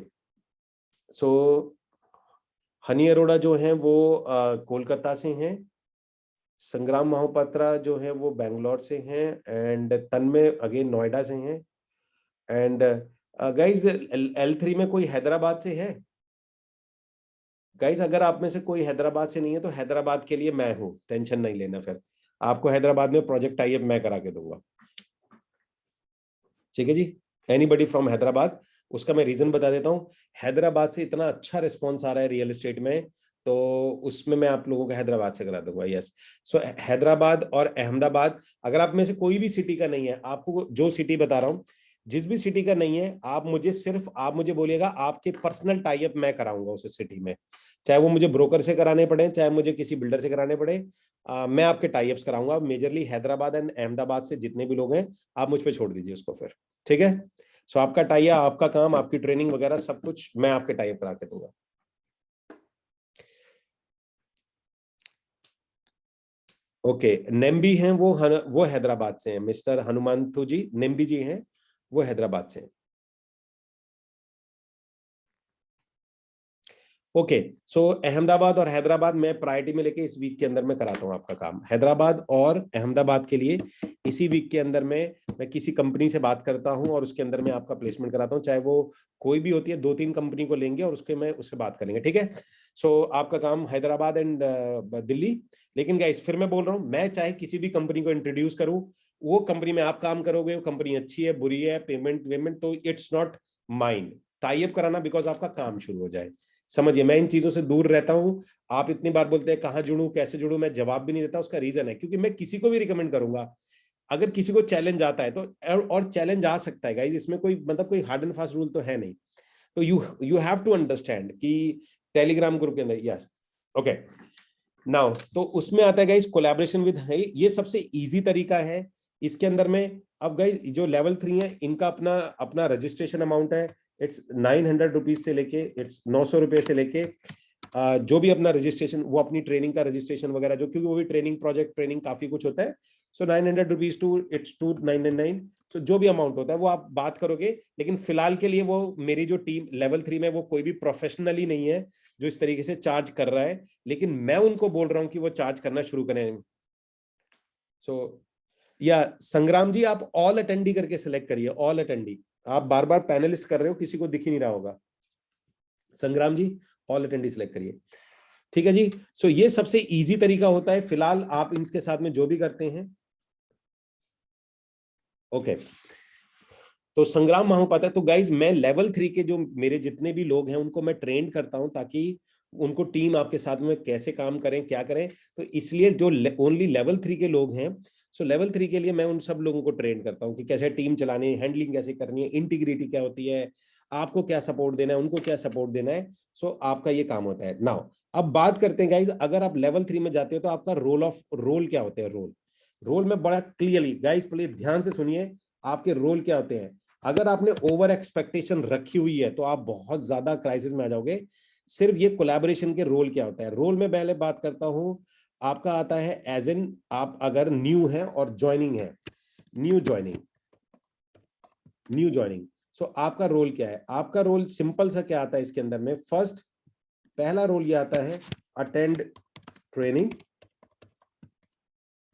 सो हनी अरोड़ा जो हैं वो कोलकाता से हैं, संग्राम महापात्रा जो है वो बैंगलोर से हैं, एंड तन्मय अगेन नोएडा से हैं, एंड गाइज L3 में कोई हैदराबाद से है? गाइज अगर आप में से कोई हैदराबाद से नहीं है तो हैदराबाद के लिए मैं हूं, टेंशन नहीं लेना, फिर आपको हैदराबाद में प्रोजेक्ट टाइप मैं करा के दूंगा, ठीक है जी। एनीबडी फ्रॉम हैदराबाद, उसका मैं रीजन बता देता हूँ। हैदराबाद से इतना अच्छा रिस्पॉन्स आ रहा है रियल एस्टेट में, तो उसमें मैं आप लोगों को हैदराबाद से करा दूंगा, यस। सो हैदराबाद और अहमदाबाद, अगर आप में से कोई भी सिटी का नहीं है, आपको जो सिटी बता रहा हूँ, जिस भी सिटी का नहीं है, आप मुझे बोलिएगा, आपके पर्सनल टाई अप मैं कराऊंगा उस सिटी में, चाहे वो मुझे ब्रोकर से कराने पड़े, चाहे मुझे किसी बिल्डर से कराने पड़े, मैं आपके टाई अप्स कराऊंगा। मेजरली हैदराबाद एंड अहमदाबाद से जितने भी लोग हैं, आप मुझ पर छोड़ दीजिए उसको फिर, ठीक है। सो आपका टाई अप, आपका काम, आपकी ट्रेनिंग वगैरह सब कुछ मैं आपके टाई अप करा के दूंगा। ओके, नेम्बी हैं वो हैदराबाद से हैं, मिस्टर हनुमंतु जी नेम्बी जी हैं, वो हैदराबाद से हैं। ओके, सो अहमदाबाद और हैदराबाद मैं प्रायोरिटी में लेके इस वीक के अंदर मैं कराता हूँ आपका काम। हैदराबाद और अहमदाबाद के लिए इसी वीक के अंदर में मैं किसी कंपनी से बात करता हूँ और उसके अंदर मैं आपका प्लेसमेंट कराता हूँ, चाहे वो कोई भी होती है, 2-3 कंपनी को लेंगे और उसके बात करेंगे, ठीक है। सो आपका काम हैदराबाद एंड दिल्ली। लेकिन गाइस फिर मैं बोल रहा हूँ, मैं चाहे किसी भी कंपनी को इंट्रोड्यूस करूँ, वो कंपनी में आप काम करोगे, वो कंपनी अच्छी है बुरी है, पेमेंट वेमेंट, तो it's not mind tie up कराना बिकॉज आपका काम शुरू हो जाए, समझिए। मैं इन चीजों से दूर रहता हूं। आप इतनी बार बोलते हैं कहां जुड़ूं, कैसे जुड़ूं, मैं जवाब भी नहीं देता। उसका रीजन है क्योंकि मैं किसी को भी रिकमेंड करूंगा, अगर किसी को चैलेंज आता है तो, और चैलेंज आ सकता है गाइस, इसमें कोई मतलब कोई हार्ड एंड फास्ट रूल तो है नहीं, तो यू हैव टू अंडरस्टैंड कि टेलीग्राम ग्रुप के अंदर, यस, ओके। नाउ तो उसमें आता है गाइस कोलैबोरेशन विद है, ये सबसे इजी तरीका है इसके अंदर में। अब गाइस जो लेवल 3 है, इनका अपना अपना रजिस्ट्रेशन अमाउंट है, इट्स 900 रुपीज से लेके, इट्स 900 रुपए से लेके, जो भी अपना रजिस्ट्रेशन, वो अपनी ट्रेनिंग का रजिस्ट्रेशन वगैरह जो, क्योंकि वो भी ट्रेनिंग प्रोजेक्ट ट्रेनिंग काफी कुछ होता है। सो 900 रुपीज टू इट्स 2999। सो जो भी अमाउंट होता है वो आप बात करोगे, लेकिन फिलहाल के लिए वो मेरी जो टीम लेवल 3 में, वो कोई भी प्रोफेशनली नहीं है जो इस तरीके से चार्ज कर रहा है, लेकिन मैं उनको बोल रहा हूं कि वो चार्ज करना शुरू करें। सो या संग्राम जी, आप ऑल अटेंडी करके सिलेक्ट करिए, ऑल अटेंडी। आप बार बार पैनलिस्ट कर रहे हो, किसी को दिख ही नहीं रहा होगा। संग्राम जी ऑल अटेंडी सिलेक्ट करिए, ठीक है जी। सो ये सबसे इजी तरीका होता है, फिलहाल आप इनके साथ में जो भी करते हैं, ओके। तो संग्राम महापात्रा, तो गाइज मैं लेवल 3 के जो मेरे जितने भी लोग हैं उनको मैं ट्रेन करता हूं, ताकि उनको टीम आपके साथ में कैसे काम करें, क्या करें। तो इसलिए जो ओनली लेवल 3 के लोग हैं, सो लेवल 3 के लिए मैं उन सब लोगों को ट्रेन करता हूं कि कैसे टीम चलानी है, हैंडलिंग कैसे करनी है, इंटीग्रिटी क्या होती है, आपको क्या सपोर्ट देना है, उनको क्या सपोर्ट देना है। सो आपका ये काम होता है। नाउ अब बात करते हैं गाइज, अगर आप लेवल 3 में जाते हो तो आपका रोल क्या होते हैं। रोल में बड़ा क्लियरली गाइज प्लीज ध्यान से सुनिए, आपके रोल क्या होते हैं। अगर आपने ओवर एक्सपेक्टेशन रखी हुई है तो आप बहुत ज्यादा क्राइसिस में आ जाओगे। सिर्फ ये कोलैबोरेशन के रोल क्या होता है। रोल में पहले बात करता हूं, आपका आता है एज इन, आप अगर न्यू है और ज्वाइनिंग है, न्यू ज्वाइनिंग। सो आपका रोल क्या है? आपका रोल सिंपल सा क्या आता है इसके अंदर में, फर्स्ट पहला रोल ये आता है अटेंड ट्रेनिंग,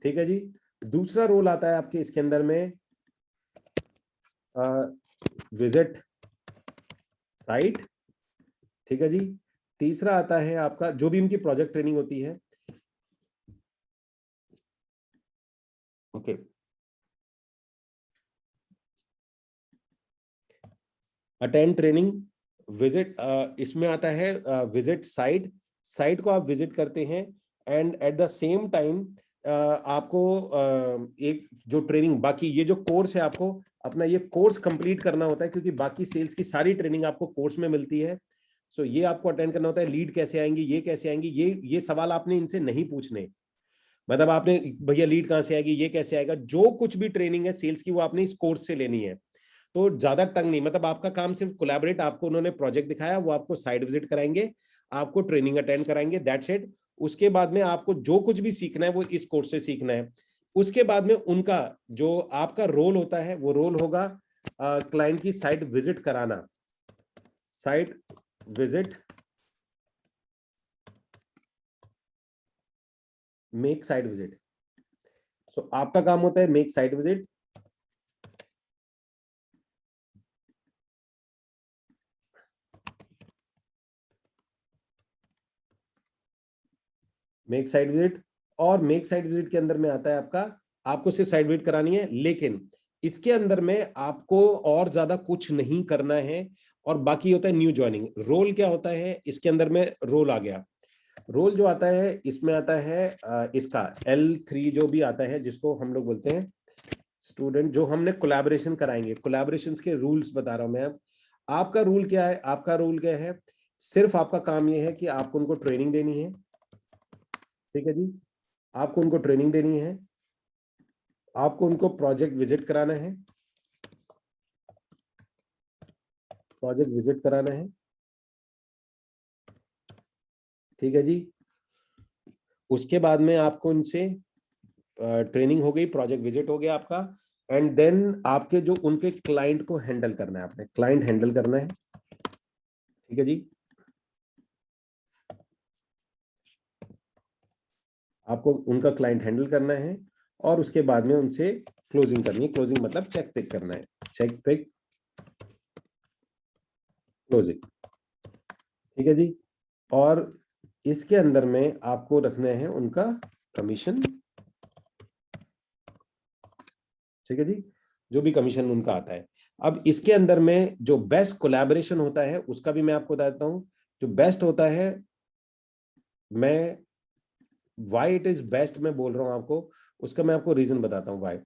ठीक है जी। दूसरा रोल आता है आपके इसके अंदर में विजिट साइट, ठीक है जी। तीसरा आता है आपका जो भी इनकी प्रोजेक्ट ट्रेनिंग होती है, ओके, अटेंड ट्रेनिंग, विजिट, इसमें आता है विजिट साइट, साइट को आप विजिट करते हैं and at the same time आपको एक जो ट्रेनिंग, बाकी ये जो कोर्स है आपको अपना ये कोर्स कंप्लीट करना होता है, क्योंकि बाकी सेल्स की सारी ट्रेनिंग आपको कोर्स में मिलती है। सो ये आपको अटेंड करना होता है। लीड कैसे आएंगी, ये कैसे आएंगी, ये सवाल आपने इनसे नहीं पूछने, मतलब आपने भैया लीड कहां से आएगी, ये कैसे आएगा, जो कुछ भी ट्रेनिंग है सेल्स की वो आपने इस कोर्स से लेनी है। तो ज्यादा तंग नहीं, मतलब आपका काम सिर्फ कोलैबोरेट, आपको उन्होंने प्रोजेक्ट दिखाया, वो आपको साइट विजिट कराएंगे, आपको ट्रेनिंग अटेंड कराएंगे, दैट्स इट। उसके बाद में आपको जो कुछ भी सीखना है वो इस कोर्स से सीखना है। उसके बाद में उनका जो आपका रोल होता है वो रोल होगा क्लाइंट की साइट विजिट कराना, site visit, make site visit. So आपका काम होता है make site visit, make site visit. और मेक साइट विजिट के अंदर में आता है आपका, आपको सिर्फ साइट विजिट करानी है, लेकिन इसके अंदर में आपको और ज्यादा कुछ नहीं करना है। और बाकी होता है न्यू ज्वाइनिंग। रोल क्या होता है इसके अंदर में, रोल आ गया, रोल जो आता है इसमें आता है इसका L3 जो भी आता है, जिसको हम लोग बोलते हैं स्टूडेंट, जो हमने कोलैबोरेशन कराएंगे, कोलैबोरेशंस के रूल्स बता रहा हूं मैं अब। आपका रूल क्या है, आपका रूल क्या है, सिर्फ आपका काम यह है कि आपको उनको ट्रेनिंग देनी है, ठीक है जी। आपको उनको ट्रेनिंग देनी है, आपको उनको प्रोजेक्ट विजिट कराना है, प्रोजेक्ट विजिट कराना है, ठीक है जी। उसके बाद में आपको उनसे ट्रेनिंग हो गई, प्रोजेक्ट विजिट हो गया आपका, एंड देन आपके जो उनके क्लाइंट को हैंडल करना है, आपने क्लाइंट हैंडल करना है, ठीक है जी। आपको उनका क्लाइंट हैंडल करना है और उसके बाद में उनसे क्लोजिंग करनी है। क्लोजिंग मतलब चेक पिक करना है, चेक पिक क्लोजिंग, ठीक है जी। और इसके अंदर में आपको रखना है उनका कमीशन, ठीक है जी, जो भी कमीशन उनका आता है। अब इसके अंदर में जो बेस्ट कोलैबोरेशन होता है उसका भी मैं आपको बताता हूं। जो बेस्ट होता है, मैं व्हाई इट इज बेस्ट मैं बोल रहा हूं आपको, उसका मैं आपको रीजन बताता हूं व्हाई।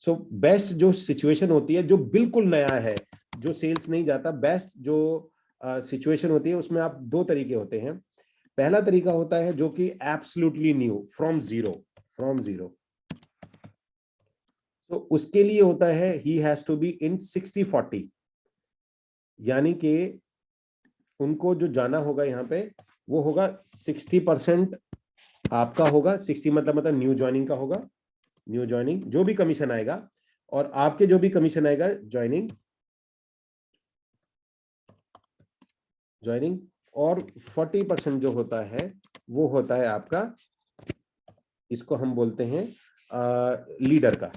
सो बेस्ट जो सिचुएशन होती है, जो बिल्कुल नया है, जो सेल्स नहीं जाता, बेस्ट जो सिचुएशन होती है उसमें आप दो तरीके होते हैं। पहला तरीका होता है जो कि एब्सोल्युटली न्यू, फ्रॉम जीरो। तो उसके लिए होता है ही हैज टू बी इन 60-40, यानी कि उनको जो जाना होगा यहाँ पे वो होगा 60% आपका होगा, 60 मतलब न्यू ज्वाइनिंग का होगा, न्यू ज्वाइनिंग जो भी कमीशन आएगा, और आपके जो भी कमीशन आएगा ज्वाइनिंग, और 40% जो होता है वो होता है आपका, इसको हम बोलते हैं लीडर का,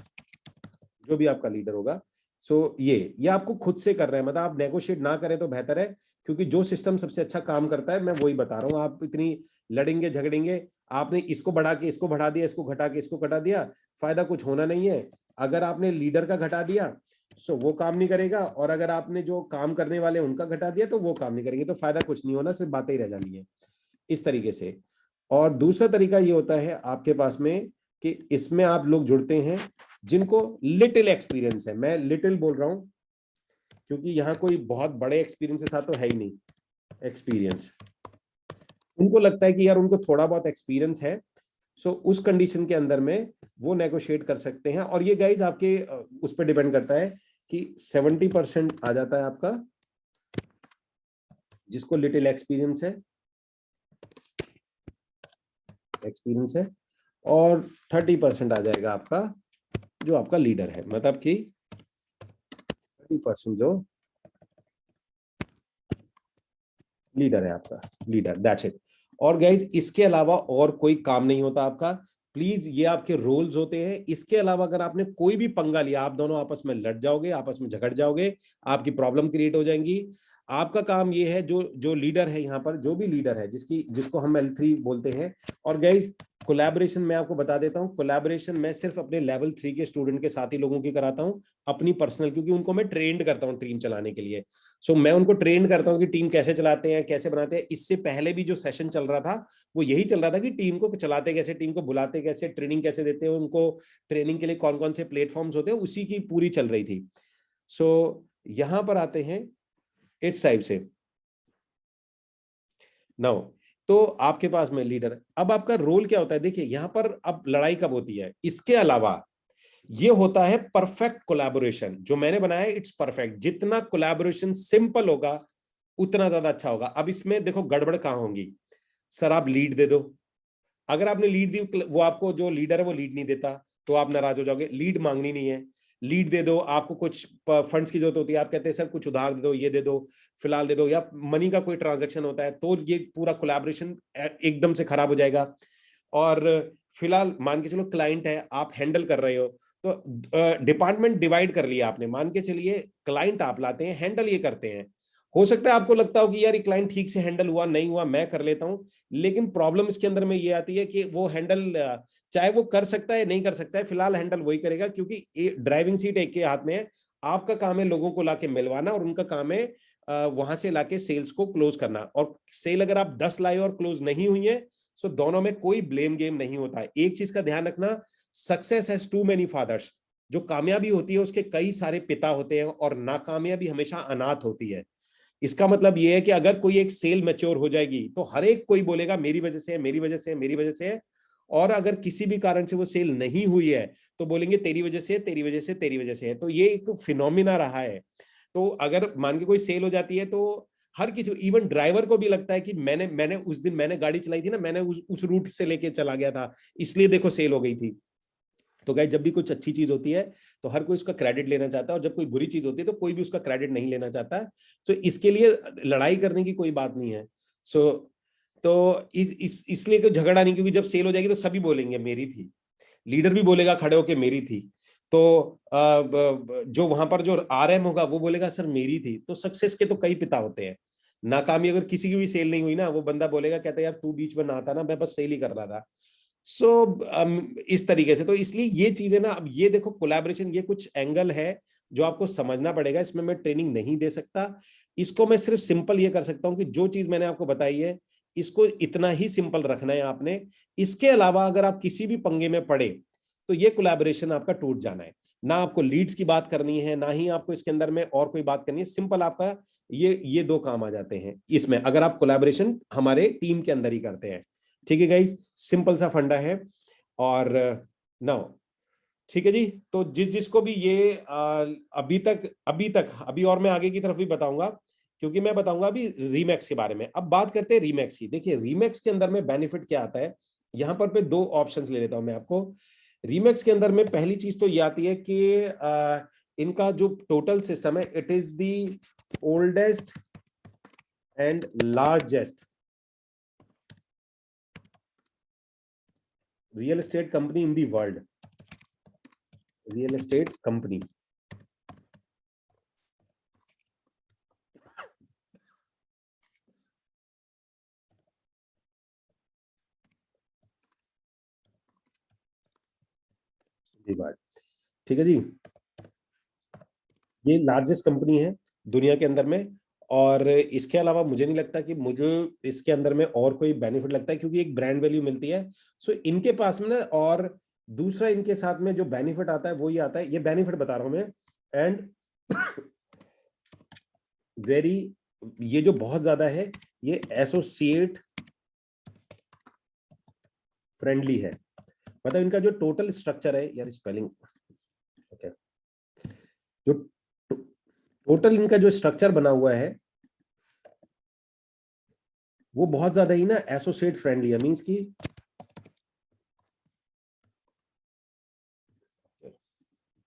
जो भी आपका लीडर होगा। सो ये आपको खुद से कर रहे हैं, मतलब आप नेगोशिएट ना करें तो बेहतर है, क्योंकि जो सिस्टम सबसे अच्छा काम करता है मैं वही बता रहा हूं। आप इतनी लड़ेंगे झगड़ेंगे, आपने इसको बढ़ा के इसको बढ़ा दिया, इसको घटा के इसको घटा दिया, फायदा कुछ होना नहीं है। अगर आपने लीडर का घटा दिया सो वो काम नहीं करेगा, और अगर आपने जो काम करने वाले उनका घटा दिया तो वो काम नहीं करेंगे, तो फायदा कुछ नहीं होना, सिर्फ बातें ही रह जानी है इस तरीके से। और दूसरा तरीका ये होता है आपके पास में कि इसमें आप लोग जुड़ते हैं जिनको लिटिल एक्सपीरियंस है। मैं लिटिल बोल रहा हूं क्योंकि यहाँ कोई बहुत बड़े एक्सपीरियंस के साथ तो है ही नहीं एक्सपीरियंस। उनको लगता है कि यार उनको थोड़ा बहुत एक्सपीरियंस है, सो उस कंडीशन के अंदर में वो नेगोशिएट कर सकते हैं। और ये गाइज आपके उस पर डिपेंड करता है कि 70% आ जाता है आपका जिसको लिटिल एक्सपीरियंस है, एक्सपीरियंस है, और 30% आ जाएगा आपका जो आपका लीडर है, मतलब कि 30% जो लीडर है आपका, लीडर, दैट्स इट। और गाइज इसके अलावा और कोई काम नहीं होता आपका। प्लीज ये आपके रोल्स होते हैं। इसके अलावा अगर आपने कोई भी पंगा लिया, आप दोनों आपस में लड़ जाओगे, आपस में झगड़ जाओगे, आपकी प्रॉब्लम क्रिएट हो जाएंगी। आपका काम ये है, जो जो लीडर है यहाँ पर, जो भी लीडर है जिसको हम L3 बोलते हैं। और गाइज कोलैबोरेशन मैं आपको बता देता हूँ, कोलैबोरेशन मैं सिर्फ अपने लेवल 3 के स्टूडेंट के साथ ही लोगों की कराता हूँ, अपनी पर्सनल, क्योंकि उनको मैं ट्रेंड करता हूँ टीम चलाने के लिए। सो मैं उनको ट्रेन करता हूँ कि टीम कैसे चलाते हैं, कैसे बनाते हैं। इससे पहले भी जो सेशन चल रहा था वो यही चल रहा था कि टीम को चलाते कैसे, टीम को बुलाते कैसे, ट्रेनिंग कैसे देते हैं उनको, ट्रेनिंग के लिए कौन कौन से प्लेटफॉर्म्स होते हैं, उसी की पूरी चल रही थी। सो यहां पर आते हैं इस साइड से नाउ। तो आपके पास में लीडर, अब आपका रोल क्या होता है, देखिए यहां पर अब लड़ाई कब होती है, इसके अलावा ये होता है परफेक्ट कोलैबोरेशन। जो मैंने बनाया है इट्स परफेक्ट। जितना कोलैबोरेशन सिंपल होगा उतना ज्यादा अच्छा होगा। अब इसमें देखो गड़बड़ कहां होगी, सर आप लीड दे दो। अगर आपने लीड दी, वो आपको जो लीडर है वो लीड नहीं देता, तो आप नाराज हो जाओगे। लीड मांगनी नहीं है, लीड दे दो। आपको कुछ फंड्स की जरूरत होती है, आप कहते हैं सर कुछ उधार दे दो, ये दे दो, फिलहाल दे दो, या मनी का कोई ट्रांजेक्शन होता है, तो ये पूरा कोलैबोरेशन एकदम से खराब हो जाएगा। और फिलहाल मान के चलो क्लाइंट है, आप हैंडल कर रहे हो, तो डिपार्टमेंट डिवाइड कर लिया आपने। मान के चलिए क्लाइंट आप लाते हैं, हैंडल ये करते हैं। हो सकता है आपको लगता हो कि यार ये क्लाइंट ठीक से हैंडल हुआ नहीं हुआ, मैं कर लेता हूं। लेकिन प्रॉब्लम इसके अंदर में ये आती है कि वो हैंडल, चाहे वो कर सकता है नहीं कर सकता है, फिलहाल हैंडल वही करेगा, क्योंकि ड्राइविंग सीट एक के हाथ में है। आपका काम है लोगों को लाके मिलवाना, और उनका काम है वहां से लाके सेल्स को क्लोज करना। और सेल अगर आप 10 लाए और क्लोज नहीं हुई है, सो दोनों में कोई ब्लेम गेम नहीं होता है। एक चीज का ध्यान रखना, success has too many fathers. जो कामयाबी होती है उसके कई सारे पिता होते हैं, और नाकामयाबी हमेशा अनाथ होती है। इसका मतलब यह है कि अगर कोई एक सेल मैच्योर हो जाएगी तो हर एक कोई बोलेगा मेरी वजह से है, मेरी वजह से है, मेरी वजह से है। और अगर किसी भी कारण से वो सेल नहीं हुई है तो बोलेंगे तेरी वजह से, तेरी वजह से, तेरी वजह से है। तो ये एक फिनोमिना रहा है। तो अगर मान के कोई सेल हो जाती है तो हर किसी, इवन ड्राइवर को भी लगता है कि मैंने मैंने उस दिन मैंने गाड़ी चलाई थी ना, मैंने उस रूट से लेके चला गया था, इसलिए देखो सेल हो गई थी। तो गाइस जब भी कुछ अच्छी चीज होती है तो हर कोई उसका क्रेडिट लेना चाहता है, और जब कोई बुरी चीज होती है तो कोई भी उसका क्रेडिट नहीं लेना चाहता है। तो इसके लिए लड़ाई करने की कोई बात नहीं है। सो तो इसलिए कोई झगड़ा नहीं, क्योंकि जब सेल हो जाएगी तो सभी बोलेंगे मेरी थी, लीडर भी बोलेगा खड़े होके मेरी थी। तो जो वहां पर जो RM होगा वो बोलेगा सर मेरी थी। तो सक्सेस के तो कई पिता होते हैं। नाकामी अगर किसी की भी सेल नहीं हुई ना, वो बंदा बोलेगा, कहता यार तू बीच में ना आता ना, मैं बस सेल ही कर रहा था। इस तरीके से, तो इसलिए ये चीजें ना, अब ये देखो कोलैबोरेशन, ये कुछ एंगल है जो आपको समझना पड़ेगा। इसमें मैं ट्रेनिंग नहीं दे सकता। इसको मैं सिर्फ सिंपल ये कर सकता हूं कि जो चीज मैंने आपको बताई है इसको इतना ही सिंपल रखना है आपने। इसके अलावा अगर आप किसी भी पंगे में पड़े तो ये कोलैबोरेशन आपका टूट जाना है। ना आपको लीड्स की बात करनी है, ना ही आपको इसके अंदर में और कोई बात करनी है। सिंपल आपका ये दो काम आ जाते हैं इसमें, अगर आप कोलैबोरेशन हमारे टीम के अंदर ही करते हैं। ठीक है गाइस, सिंपल सा फंडा है। और नाउ ठीक है जी। तो जिसको भी ये अभी और मैं आगे की तरफ भी बताऊंगा, क्योंकि मैं बताऊंगा अभी रीमैक्स के बारे में। अब बात करते हैं रीमैक्स की। देखिए रीमैक्स के अंदर में बेनिफिट क्या आता है, यहां पर पे दो ऑप्शंस ले लेता हूं मैं आपको। रीमैक्स के अंदर में पहली चीज तो ये आती है कि इनका जो टोटल सिस्टम है, it is the oldest and largest real estate company in the world. Real estate company, ठीक है जी। ये लार्जेस्ट कंपनी है दुनिया के अंदर में। और इसके अलावा मुझे नहीं लगता कि मुझे इसके अंदर में और कोई बेनिफिट लगता है, क्योंकि एक ब्रांड वैल्यू मिलती है। सो इनके पास में ना, और दूसरा इनके साथ में जो बेनिफिट आता है वो ये आता है, ये बेनिफिट बता रहा हूं मैं। एंड वेरी, ये जो बहुत ज्यादा है, ये एसोसिएट फ्रेंडली है। मतलब इनका जो टोटल स्ट्रक्चर है, यार स्पेलिंग, ओके, जो टोटल इनका जो स्ट्रक्चर बना हुआ है वो बहुत ज्यादा ही ना एसोसिएट फ्रेंडली है। मींस की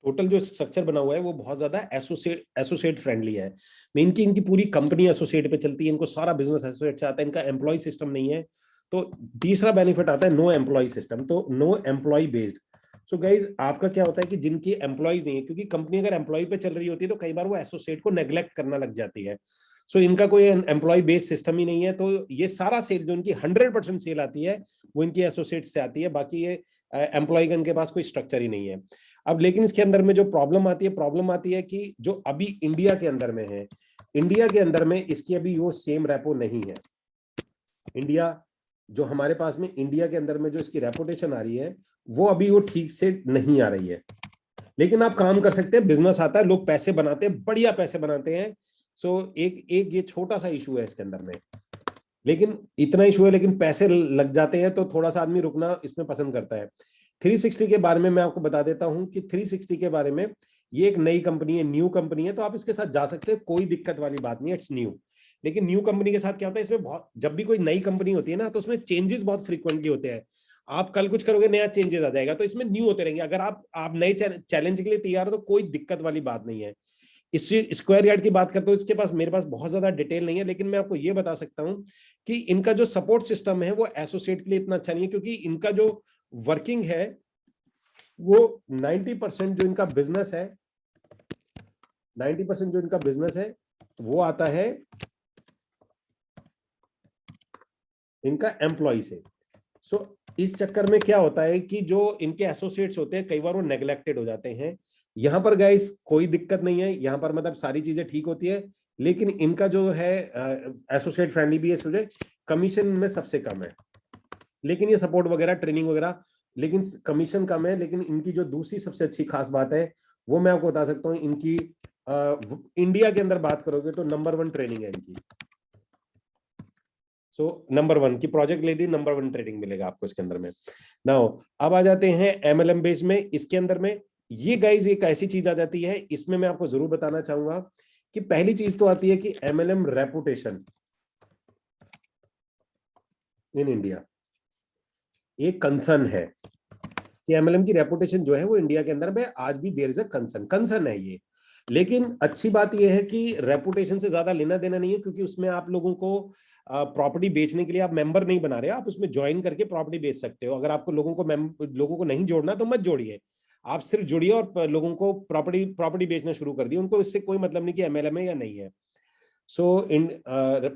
टोटल जो स्ट्रक्चर बना हुआ है वो बहुत ज्यादा एसोसिएट फ्रेंडली है। मेन की इनकी पूरी कंपनी एसोसिएट पे चलती है, इनको सारा बिजनेस एसोसिएट से आता है, इनका एम्प्लॉय सिस्टम नहीं है। तो तीसरा बेनिफिट आता है नो एम्प्लॉय सिस्टम, तो no employ based. So guys आपका क्या होता है कि जिनकी एम्प्लॉयज नहीं है, क्योंकि कंपनी अगर एम्प्लॉय पे चल रही होती है तो कई बार वो एसोसिएट को नेग्लेक्ट करना लग जाती है। सो इनका कोई एम्प्लॉय बेस्ड सिस्टम ही नहीं है, तो ये सारा सेल जो इनकी 100% सेल आती है वो इनकी एसोसिएट से आती है। बाकी ये एम्प्लॉय का इनके पास कोई स्ट्रक्चर ही नहीं है। अब लेकिन इसके अंदर में जो प्रॉब्लम आती है कि जो अभी इंडिया के अंदर में है, इंडिया के अंदर में इसकी अभी वो सेम रेपो नहीं है। इंडिया जो हमारे पास में इंडिया के अंदर में जो इसकी रेपुटेशन आ रही है वो अभी वो ठीक से नहीं आ रही है। लेकिन आप काम कर सकते हैं, बिजनेस आता है, लोग पैसे बनाते हैं, बढ़िया पैसे बनाते हैं। सो एक एक ये छोटा सा इशू है इसके अंदर में, लेकिन इतना इशू है, लेकिन पैसे लग जाते हैं तो थोड़ा सा आदमी रुकना इसमें पसंद करता है। 360 के बारे में मैं आपको बता देता हूं कि 360 के बारे में, ये एक नई कंपनी है, न्यू कंपनी है, तो आप इसके साथ जा सकते हैं, कोई दिक्कत वाली बात नहीं है, इट्स न्यू। लेकिन न्यू कंपनी के साथ क्या होता है, इसमें बहुत, जब भी कोई नई कंपनी होती है ना तो उसमें चेंजेस बहुत फ्रीक्वेंटली होते हैं। आप कल कुछ करोगे, नया चेंजेस आ जाएगा, तो इसमें न्यू होते रहेंगे। अगर आप नए चैलेंज के लिए तैयार हो तो कोई दिक्कत वाली बात नहीं है। इस स्क्वायर यार्ड की बात करते हो, इसके पास मेरे पास बहुत ज्यादा डिटेल नहीं है, लेकिन मैं आपको ये बता सकता हूं कि इनका जो सपोर्ट सिस्टम है वो एसोसिएट के लिए इतना अच्छा नहीं है, क्योंकि इनका जो वर्किंग है वो 90% जो इनका बिजनेस है, 90% जो इनका बिजनेस है वो आता है इनका एम्प्लॉय से। सो इस चक्कर में क्या होता है कि जो इनके एसोसिएट्स होते हैं कई बार वो नेग्लेक्टेड हो जाते हैं। यहां पर गाइस कोई दिक्कत नहीं है, यहां पर मतलब सारी चीजें ठीक होती है, लेकिन इनका जो है एसोसिएट फ्रेंडली भी है, कमीशन में सबसे कम है, लेकिन ये सपोर्ट वगैरह ट्रेनिंग वगैरह, लेकिन कमीशन कम है। लेकिन इनकी जो दूसरी सबसे अच्छी खास बात है वो मैं आपको बता सकता हूँ, इनकी इंडिया के अंदर बात करोगे तो नंबर 1 ट्रेनिंग है इनकी। सो नंबर 1 की प्रोजेक्ट ले ली, नंबर 1 ट्रेडिंग मिलेगा आपको इसके अंदर में। नाउ अब आ जाते हैं एमएलएम बेस में। इसके अंदर में ये गाइज एक ऐसी चीज आ जाती है, इसमें मैं आपको जरूर बताना चाहूंगा कि पहली चीज तो आती है कि एमएलएम रेपुटेशन इन इंडिया एक कंसर्न है कि एमएलएम की रेपुटेशन जो है वो इंडिया के अंदर में आज भी देयर इज अ कंसर्न है ये। लेकिन अच्छी बात ये है कि रेपुटेशन से ज्यादा लेना देना नहीं है, क्योंकि उसमें आप लोगों को प्रॉपर्टी बेचने के लिए आप मेंबर नहीं बना रहे, आप उसमें ज्वाइन करके प्रॉपर्टी बेच सकते हो। अगर आपको लोगों को नहीं जोड़ना तो मत जोड़िए, आप सिर्फ जुड़िए और लोगों को प्रॉपर्टी बेचना शुरू कर दिए, उनको इससे कोई मतलब नहीं कि एमएलएम है या नहीं है। So in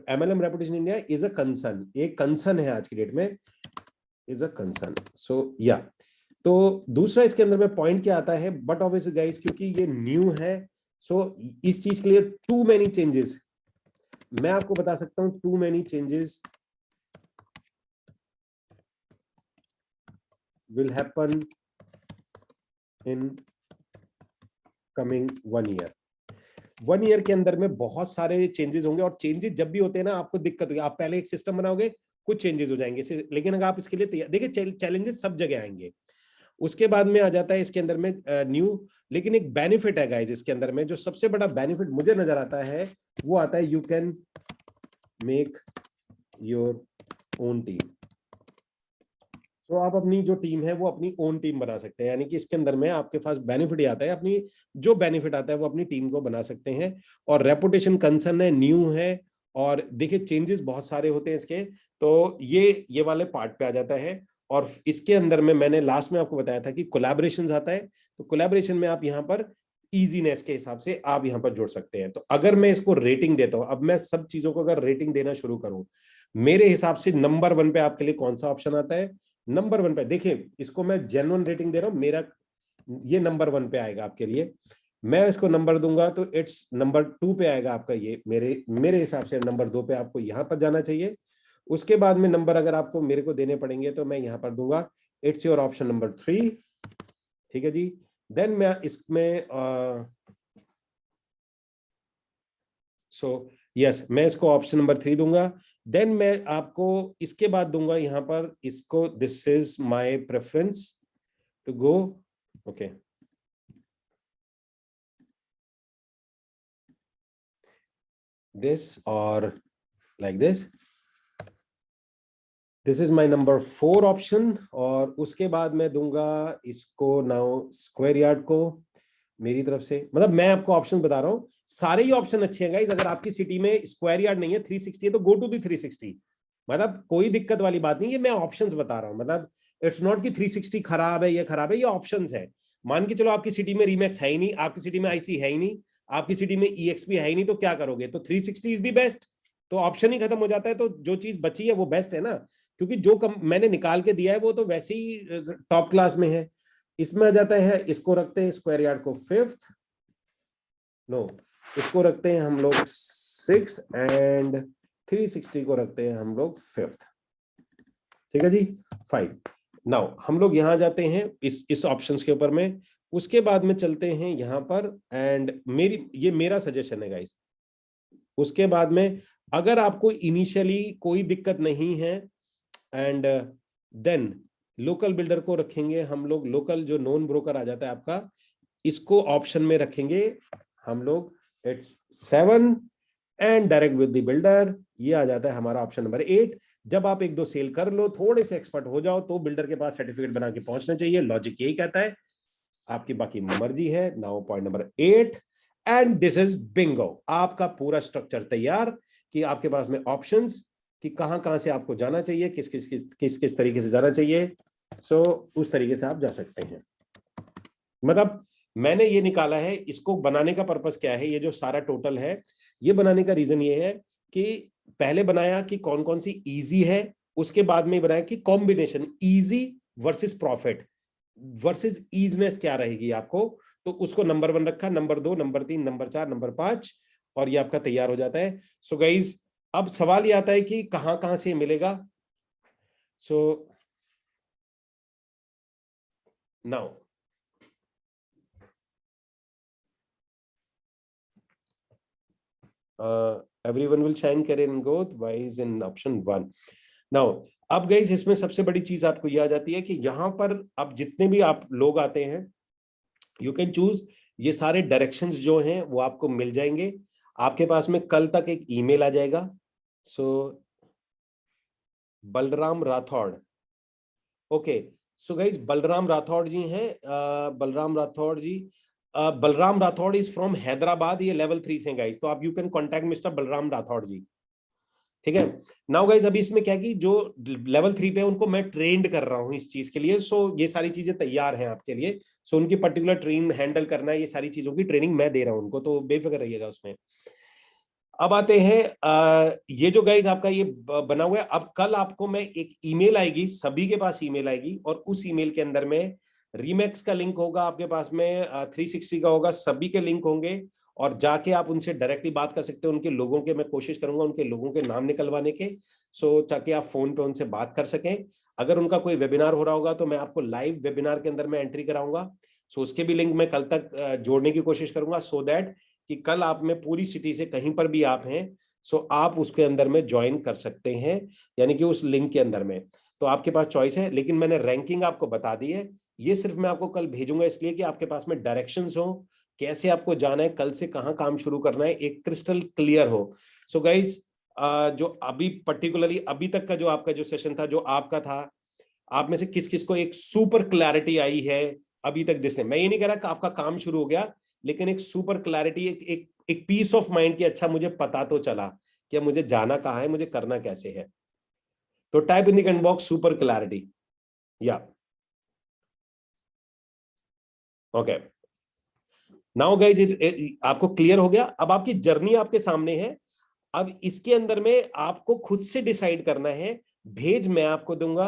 MLM reputation India is a concern, एक कंसर्न है आज की डेट में, इज अ कंसर्न। सो या तो दूसरा इसके अंदर में पॉइंट क्या आता है, बट ऑब्वियसली गाइस क्योंकि ये न्यू है, सो इस चीज के लिए टू मेनी चेंजेस, मैं आपको बता सकता हूं, too many changes will happen in coming 1 year. 1 year के अंदर में बहुत सारे चेंजेस होंगे, और चेंजेस जब भी होते हैं ना आपको दिक्कत होगी। आप पहले एक सिस्टम बनाओगे, कुछ चेंजेस हो जाएंगे, लेकिन अगर आप इसके लिए तैयार, देखिए चैलेंजेस सब जगह आएंगे। उसके बाद में आ जाता है इसके अंदर में न्यू, लेकिन एक बेनिफिट है गाइस इसके अंदर में, जो सबसे बड़ा बेनिफिट मुझे नजर आता है वो आता है, you can make your own team. तो आप अपनी जो टीम है वो अपनी ओन टीम बना सकते हैं, यानी कि इसके अंदर में आपके पास बेनिफिट ही आता है, अपनी जो बेनिफिट आता है वो अपनी टीम को बना सकते हैं। और रेपुटेशन कंसर्न है, न्यू है, और देखिए चेंजेस बहुत सारे होते हैं इसके, तो ये वाले पार्ट पे आ जाता है। और इसके अंदर में मैंने लास्ट में आपको बताया था कि कोलैबोरेशन आता है, तो कोलैबोरेशन में आप यहाँ पर इजीनेस के हिसाब से आप यहाँ पर जुड़ सकते हैं। तो अगर मैं इसको रेटिंग देता हूं, अब मैं सब चीजों को अगर रेटिंग देना शुरू करूं, मेरे हिसाब से नंबर 1 पे आपके लिए कौन सा ऑप्शन आता है, नंबर 1 पे देखिए, इसको मैं जेन्युइन रेटिंग दे रहा हूं, मेरा ये नंबर 1 पे आएगा आपके लिए। मैं इसको नंबर दूंगा तो इट्स नंबर 2 पे आएगा आपका, ये मेरे हिसाब से नंबर 2 पे आपको यहां पर जाना चाहिए। उसके बाद में नंबर अगर आपको मेरे को देने पड़ेंगे तो मैं यहां पर दूंगा, इट्स योर ऑप्शन नंबर 3। ठीक है जी। देन मैं इसमें यस, मैं इसको ऑप्शन नंबर 3 दूंगा। देन मैं आपको इसके बाद दूंगा यहां पर इसको, this is my preference to go, okay, this और like this is my number 4 option. और उसके बाद मैं दूंगा इसको नाउ स्क्वायर यार्ड को, मेरी तरफ से, मतलब मैं आपको ऑप्शन बता रहा हूँ, सारे ही ऑप्शन अच्छे हैं गाइस। अगर आपकी सिटी में स्क्वायर यार्ड नहीं है, 360 है, तो गो टू दी 360, मतलब कोई दिक्कत वाली बात नहीं है। मैं ऑप्शंस बता रहा हूँ, मतलब इट्स नॉट कि 360 खराब है, ये खराब है, ये ऑप्शंस है। मान के चलो आपकी सिटी में रीमैक्स है ही नहीं, आपकी सिटी में आईसी है ही नहीं, आपकी सिटी में ईएक्सपी है ही नहीं, तो क्या करोगे? तो 360 इज द बेस्ट, तो ऑप्शन ही खत्म हो जाता है। तो जो चीज बची है वो बेस्ट है ना, क्योंकि जो मैंने निकाल के दिया है वो तो वैसे ही टॉप क्लास में है। इसमें आ जाता है, इसको रखते हैं स्क्वायर यार्ड को फिफ्थ, नो, इसको रखते हैं हम लोग सिक्स, एंड 360 को रखते हैं हम लोग फिफ्थ। ठीक है जी, 5। नाउ हम लोग यहां जाते हैं इस ऑप्शंस के ऊपर में, उसके बाद में चलते हैं यहां पर, एंड ये मेरा सजेशन है गाइस। उसके बाद में अगर आपको इनिशियली कोई दिक्कत नहीं है, एंड देन लोकल बिल्डर को रखेंगे हम लोग, लोकल जो नॉन ब्रोकर आ जाता है आपका, इसको ऑप्शन में रखेंगे हम लोग, it's 7, and direct with the builder, ये आ जाता है हमारा ऑप्शन नंबर 8। जब आप एक दो सेल कर लो, थोड़े से एक्सपर्ट हो जाओ, तो बिल्डर के पास सर्टिफिकेट बना के पहुंचना चाहिए, लॉजिक यही कहता है। आपकी बाकी मर्जी है। Now point number 8, and this is Bingo, आपका पूरा स्ट्रक्चर तैयार, कि आपके पास में ऑप्शंस, कि कहां कहां से आपको जाना चाहिए, किस किस तरीके से जाना चाहिए। सो उस तरीके से आप जा सकते हैं। मतलब मैंने ये निकाला है, इसको बनाने का पर्पस क्या है, ये जो सारा टोटल है, ये बनाने का रीजन ये है कि पहले बनाया कि कौन कौन सी इजी है, उसके बाद में बनाया कि combination easy versus profit versus easiness क्या रहेगी आपको, तो उसको नंबर 1 रखा, नंबर 2, नंबर 3, नंबर 4, नंबर 5, और ये आपका तैयार हो जाता है। सो गाइज, अब सवाल ये आता है कि कहां कहां से मिलेगा। So now everyone will shine career in growth wise in option 1. Now अब गाइस, इसमें सबसे बड़ी चीज आपको ये आ जाती है कि यहां पर अब जितने भी आप लोग आते हैं, यू कैन चूज, ये सारे डायरेक्शंस जो हैं वो आपको मिल जाएंगे। आपके पास में कल तक एक ईमेल आ जाएगा। So Balram Rathore, okay, so guys Balram Rathore ji हैं, बलराम राठौड़ जी, बलराम राठौड़ इज फ्रॉम हैदराबाद, ये लेवल 3 से गाइस, तो आप you can contact mister Balram Rathore ji. ठीक है। नाउ गाइज, अभी इसमें क्या कि जो लेवल 3 पे उनको मैं ट्रेंड कर रहा हूँ इस चीज के लिए, सो ये सारी चीजें तैयार हैं आपके लिए। सो उनकी पर्टिकुलर ट्रेन हैंडल करना है, ये सारी चीजों की ट्रेनिंग मैं दे रहा हूँ उनको, तो बेफिक्र रहिएगा उसमें। अब आते हैं, ये जो गाइज आपका ये बना हुआ है, अब कल आपको मैं एक ईमेल आएगी, सभी के पास ईमेल आएगी, और उस ईमेल के अंदर में रीमैक्स का लिंक होगा, आपके पास में 360 का होगा, सभी के लिंक होंगे, और जाके आप उनसे डायरेक्टली बात कर सकते हो। उनके लोगों के मैं कोशिश करूंगा उनके लोगों के नाम निकलवाने के, सो ताकि आप फोन पे उनसे बात कर सकें। अगर उनका कोई वेबिनार हो रहा होगा तो मैं आपको लाइव वेबिनार के अंदर में एंट्री कराऊंगा, सो उसके भी लिंक मैं कल तक जोड़ने की कोशिश करूंगा, सो दैट कि कल आप में पूरी सिटी से कहीं पर भी आप हैं, सो आप उसके अंदर में ज्वाइन कर सकते हैं, यानी कि उस लिंक के अंदर में। तो आपके पास चॉइस है, लेकिन मैंने रैंकिंग आपको बता दी है। ये सिर्फ मैं आपको कल भेजूंगा इसलिए कि आपके पास में डायरेक्शंस हो, कैसे आपको जाना है, कल से कहां काम शुरू करना है, एक क्रिस्टल क्लियर हो। सो गाइज, जो अभी पर्टिकुलरली अभी तक का जो आपका जो सेशन था, जो आपका था, आप में से किस किस को एक सुपर क्लैरिटी आई है अभी तक दिसने, मैं ये नहीं कह रहा कि आपका काम शुरू हो गया, लेकिन एक सुपर क्लैरिटी, एक पीस ऑफ माइंड की, अच्छा मुझे पता तो चला कि मुझे जाना कहाँ है, मुझे करना कैसे है। तो type in the comment box super clarity, या ओके। नाउ गाइज, आपको क्लियर हो गया। अब आपकी जर्नी आपके सामने है। अब इसके अंदर में आपको खुद से डिसाइड करना है। भेज मैं आपको दूंगा,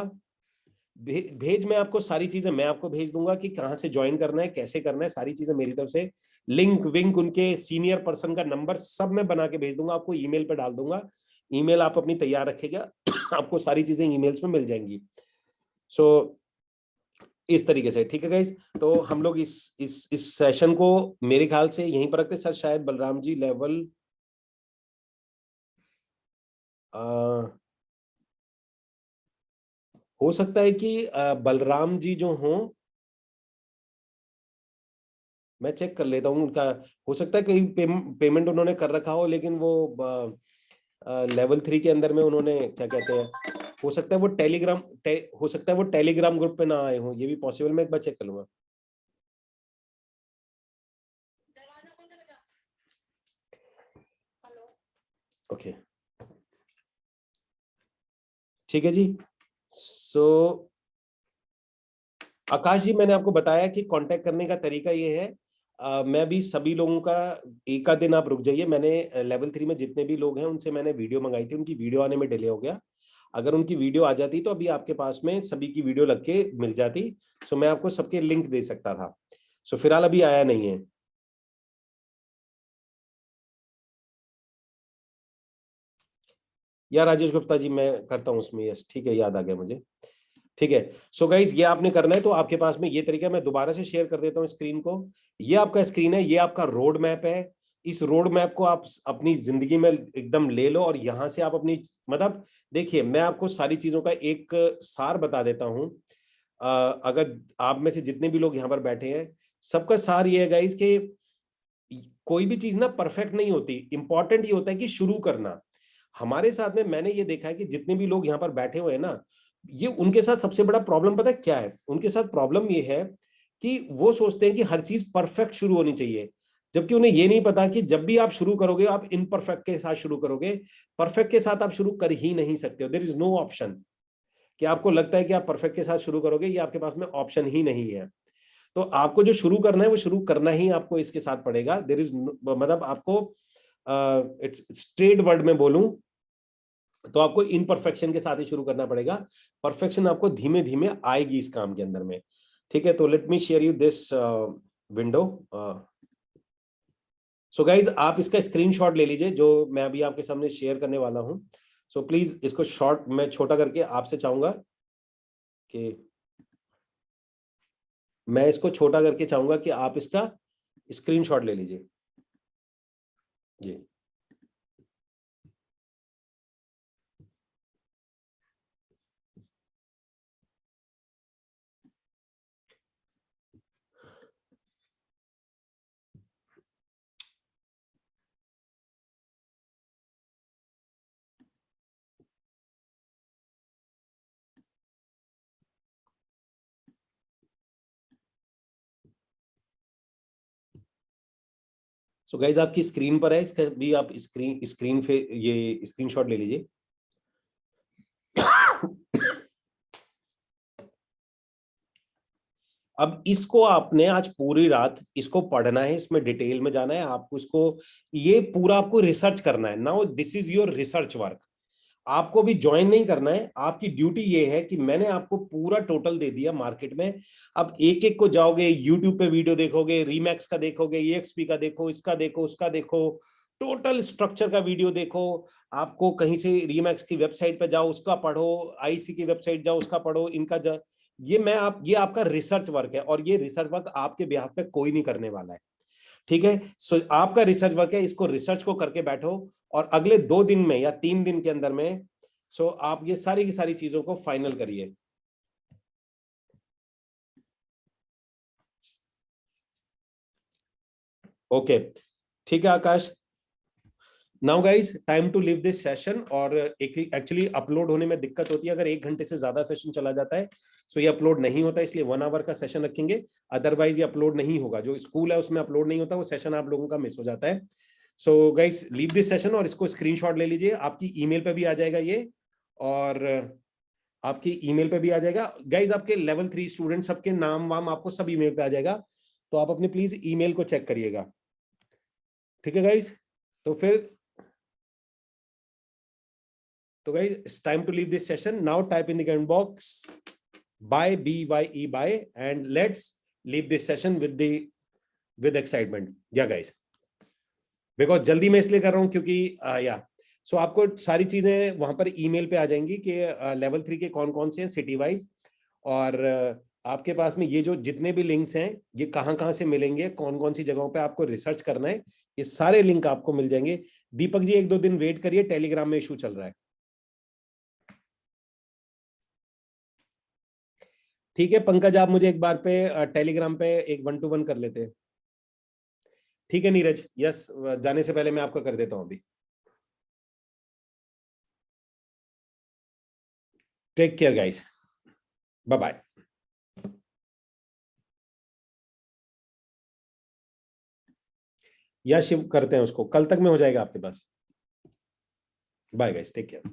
भेज मैं आपको सारी चीजें मैं आपको भेज दूंगा कि कहां से ज्वाइन करना है, कैसे करना है, सारी चीजें मेरी तरफ से, लिंक विंक, उनके सीनियर पर्सन का नंबर सब मैं बना के भेज दूंगा, आपको ईमेल पे डाल दूंगा। ईमेल आप अपनी तैयार रखिएगा, आपको सारी चीजें ईमेल्स में मिल जाएंगी। सो इस तरीके से, ठीक है गाइस। तो हम लोग इस सेशन को मेरे ख्याल से यहीं पर रखते हैं। सर शायद बलराम जी लेवल हो सकता है कि बलराम जी जो हों, मैं चेक कर लेता हूँ उनका, हो सकता है कहीं पेमेंट उन्होंने कर रखा हो, लेकिन वो लेवल 3 के अंदर में उन्होंने क्या कहते हैं, हो सकता है वो हो सकता है वो टेलीग्राम ग्रुप पे ना आए हो, ये भी पॉसिबल, मैं एक बार चेक कर लूंगा। ओके, ठीक है जी। सो आकाश जी, मैंने आपको बताया कि कांटेक्ट करने का तरीका ये है। मैं भी सभी लोगों का एक आध दिन आप रुक जाइए। मैंने लेवल 3 में जितने भी लोग हैं उनसे मैंने वीडियो मंगाई थी, उनकी वीडियो आने में डिले हो गया। अगर उनकी वीडियो आ जाती तो अभी आपके पास में सभी की वीडियो लग के मिल जाती। सो मैं आपको सबके लिंक दे सकता था। सो फिलहाल अभी आया नहीं है। या राजेश गुप्ता जी, मैं करता हूँ उसमें, यस ठीक है, याद आ गया मुझे। ठीक है। सो गाइज, ये आपने करना है तो आपके पास में ये तरीका मैं दोबारा से शेयर कर देता हूँ स्क्रीन को। ये आपका स्क्रीन है, ये आपका रोड मैप है। इस रोड मैप को आप अपनी जिंदगी में एकदम ले लो और यहां से आप अपनी, मतलब देखिए, मैं आपको सारी चीजों का एक सार बता देता हूं। अगर आप में से जितने भी लोग यहाँ पर बैठे हैं, सबका सार ये है गाइज कि कोई भी चीज ना परफेक्ट नहीं होती। इंपॉर्टेंट ये होता है कि शुरू करना। हमारे साथ में मैंने ये देखा है कि जितने भी लोग यहाँ पर बैठे हुए हैं ना, ये उनके साथ सबसे बड़ा प्रॉब्लम पता है क्या है? उनके साथ प्रॉब्लम ये है कि वो सोचते हैं कि हर चीज परफेक्ट शुरू होनी चाहिए, जबकि उन्हें ये नहीं पता कि जब भी आप शुरू करोगे आप इनपरफेक्ट के साथ शुरू करोगे। परफेक्ट के साथ आप शुरू कर ही नहीं सकते हो। देयर इज नो ऑप्शन कि आपको लगता है कि आप परफेक्ट के साथ शुरू करोगे, ये आपके पास में ऑप्शन ही नहीं है। तो आपको जो शुरू करना है वो शुरू करना ही आपको इसके साथ पड़ेगा। देयर इज, मतलब आपको इट्स स्ट्रेट वर्ड में बोलूं तो आपको इनपरफेक्शन के साथ ही शुरू करना पड़ेगा। परफेक्शन आपको धीमे धीमे आएगी इस काम के अंदर में। ठीक है, तो late me share you this window. So guys, आप इसका स्क्रीनशॉट ले लीजिए जो मैं अभी आपके सामने शेयर करने वाला हूं। सो प्लीज इसको शॉर्ट मैं छोटा करके आपसे चाहूंगा कि मैं इसको छोटा करके चाहूंगा कि आप इसका स्क्रीनशॉट ले लीजिए जी। सो गाइज, आपकी स्क्रीन पर है, इसका भी आप स्क्रीन स्क्रीन पे ये स्क्रीनशॉट ले लीजिए। अब इसको आपने आज पूरी रात इसको पढ़ना है, इसमें डिटेल में जाना है आपको। इसको ये पूरा आपको रिसर्च करना है। Now this is your research work. आपको भी ज्वाइन नहीं करना है। आपकी ड्यूटी ये है कि मैंने आपको पूरा टोटल दे दिया मार्केट में। अब एक एक को जाओगे, यूट्यूब पे वीडियो देखोगे, रीमैक्स का देखोगे, EXP का देखो, इसका देखो, उसका देखो, टोटल स्ट्रक्चर का वीडियो देखो। आपको कहीं से रीमैक्स की वेबसाइट पे जाओ, उसका पढ़ो, IC की वेबसाइट जाओ, उसका पढ़ो, ये आपका रिसर्च वर्क है और ये रिसर्च वर्क आपके बिहाफ पे कोई नहीं करने वाला है। ठीक है। सो आपका रिसर्च वर्क है, इसको रिसर्च को करके बैठो और अगले 2 दिन में या 3 दिन के अंदर में सो आप ये सारी की सारी चीजों को फाइनल करिए। ओके, ठीक है Akash. Now guys, time to leave this session. और एक एक्चुअली अपलोड होने में दिक्कत होती है अगर 1 घंटे से ज्यादा सेशन चला जाता है। सो ये अपलोड नहीं होता, इसलिए 1 आवर का सेशन रखेंगे। अदरवाइज ये अपलोड नहीं होगा। जो स्कूल है उसमें अपलोड नहीं होता, वो सेशन आप लोगों का मिस हो जाता है। So guys, leave this session और इसको स्क्रीनशॉट ले लीजिए। आपकी ईमेल पे भी आ जाएगा ये, और आपकी ईमेल पे भी आ जाएगा। गाइज, आपके लेवल 3 स्टूडेंट सबके नाम वाम आपको सब ईमेल पे आ जाएगा। तो आप अपनी प्लीज ईमेल को चेक करिएगा। ठीक है गाइज। तो फिर तो guys, it's time to leave this session. Now type in the comment box bye, BYE bye, and let's leave this session with excitement. Yeah guys, because जल्दी मैं इसलिए कर रहा हूँ क्योंकि या सो आपको सारी चीजें वहां पर ईमेल पे आ जाएंगी कि लेवल 3 के कौन कौन से हैं सिटी वाइज। और आपके पास में ये जो जितने भी लिंक्स हैं ये कहाँ कहाँ से मिलेंगे, कौन कौन सी जगहों पे आपको रिसर्च करना है, ये सारे लिंक आपको मिल जाएंगे। दीपक जी 1-2 दिन वेट करिए, टेलीग्राम में इशू चल रहा है। ठीक है पंकज, आप मुझे एक बार पे टेलीग्राम पे एक 1-to-1 कर लेते हैं। ठीक है नीरज, यस, जाने से पहले मैं आपका कर देता हूं अभी। Take care guys, bye bye. या शिव करते हैं उसको, कल तक में हो जाएगा आपके पास। Bye guys, take care.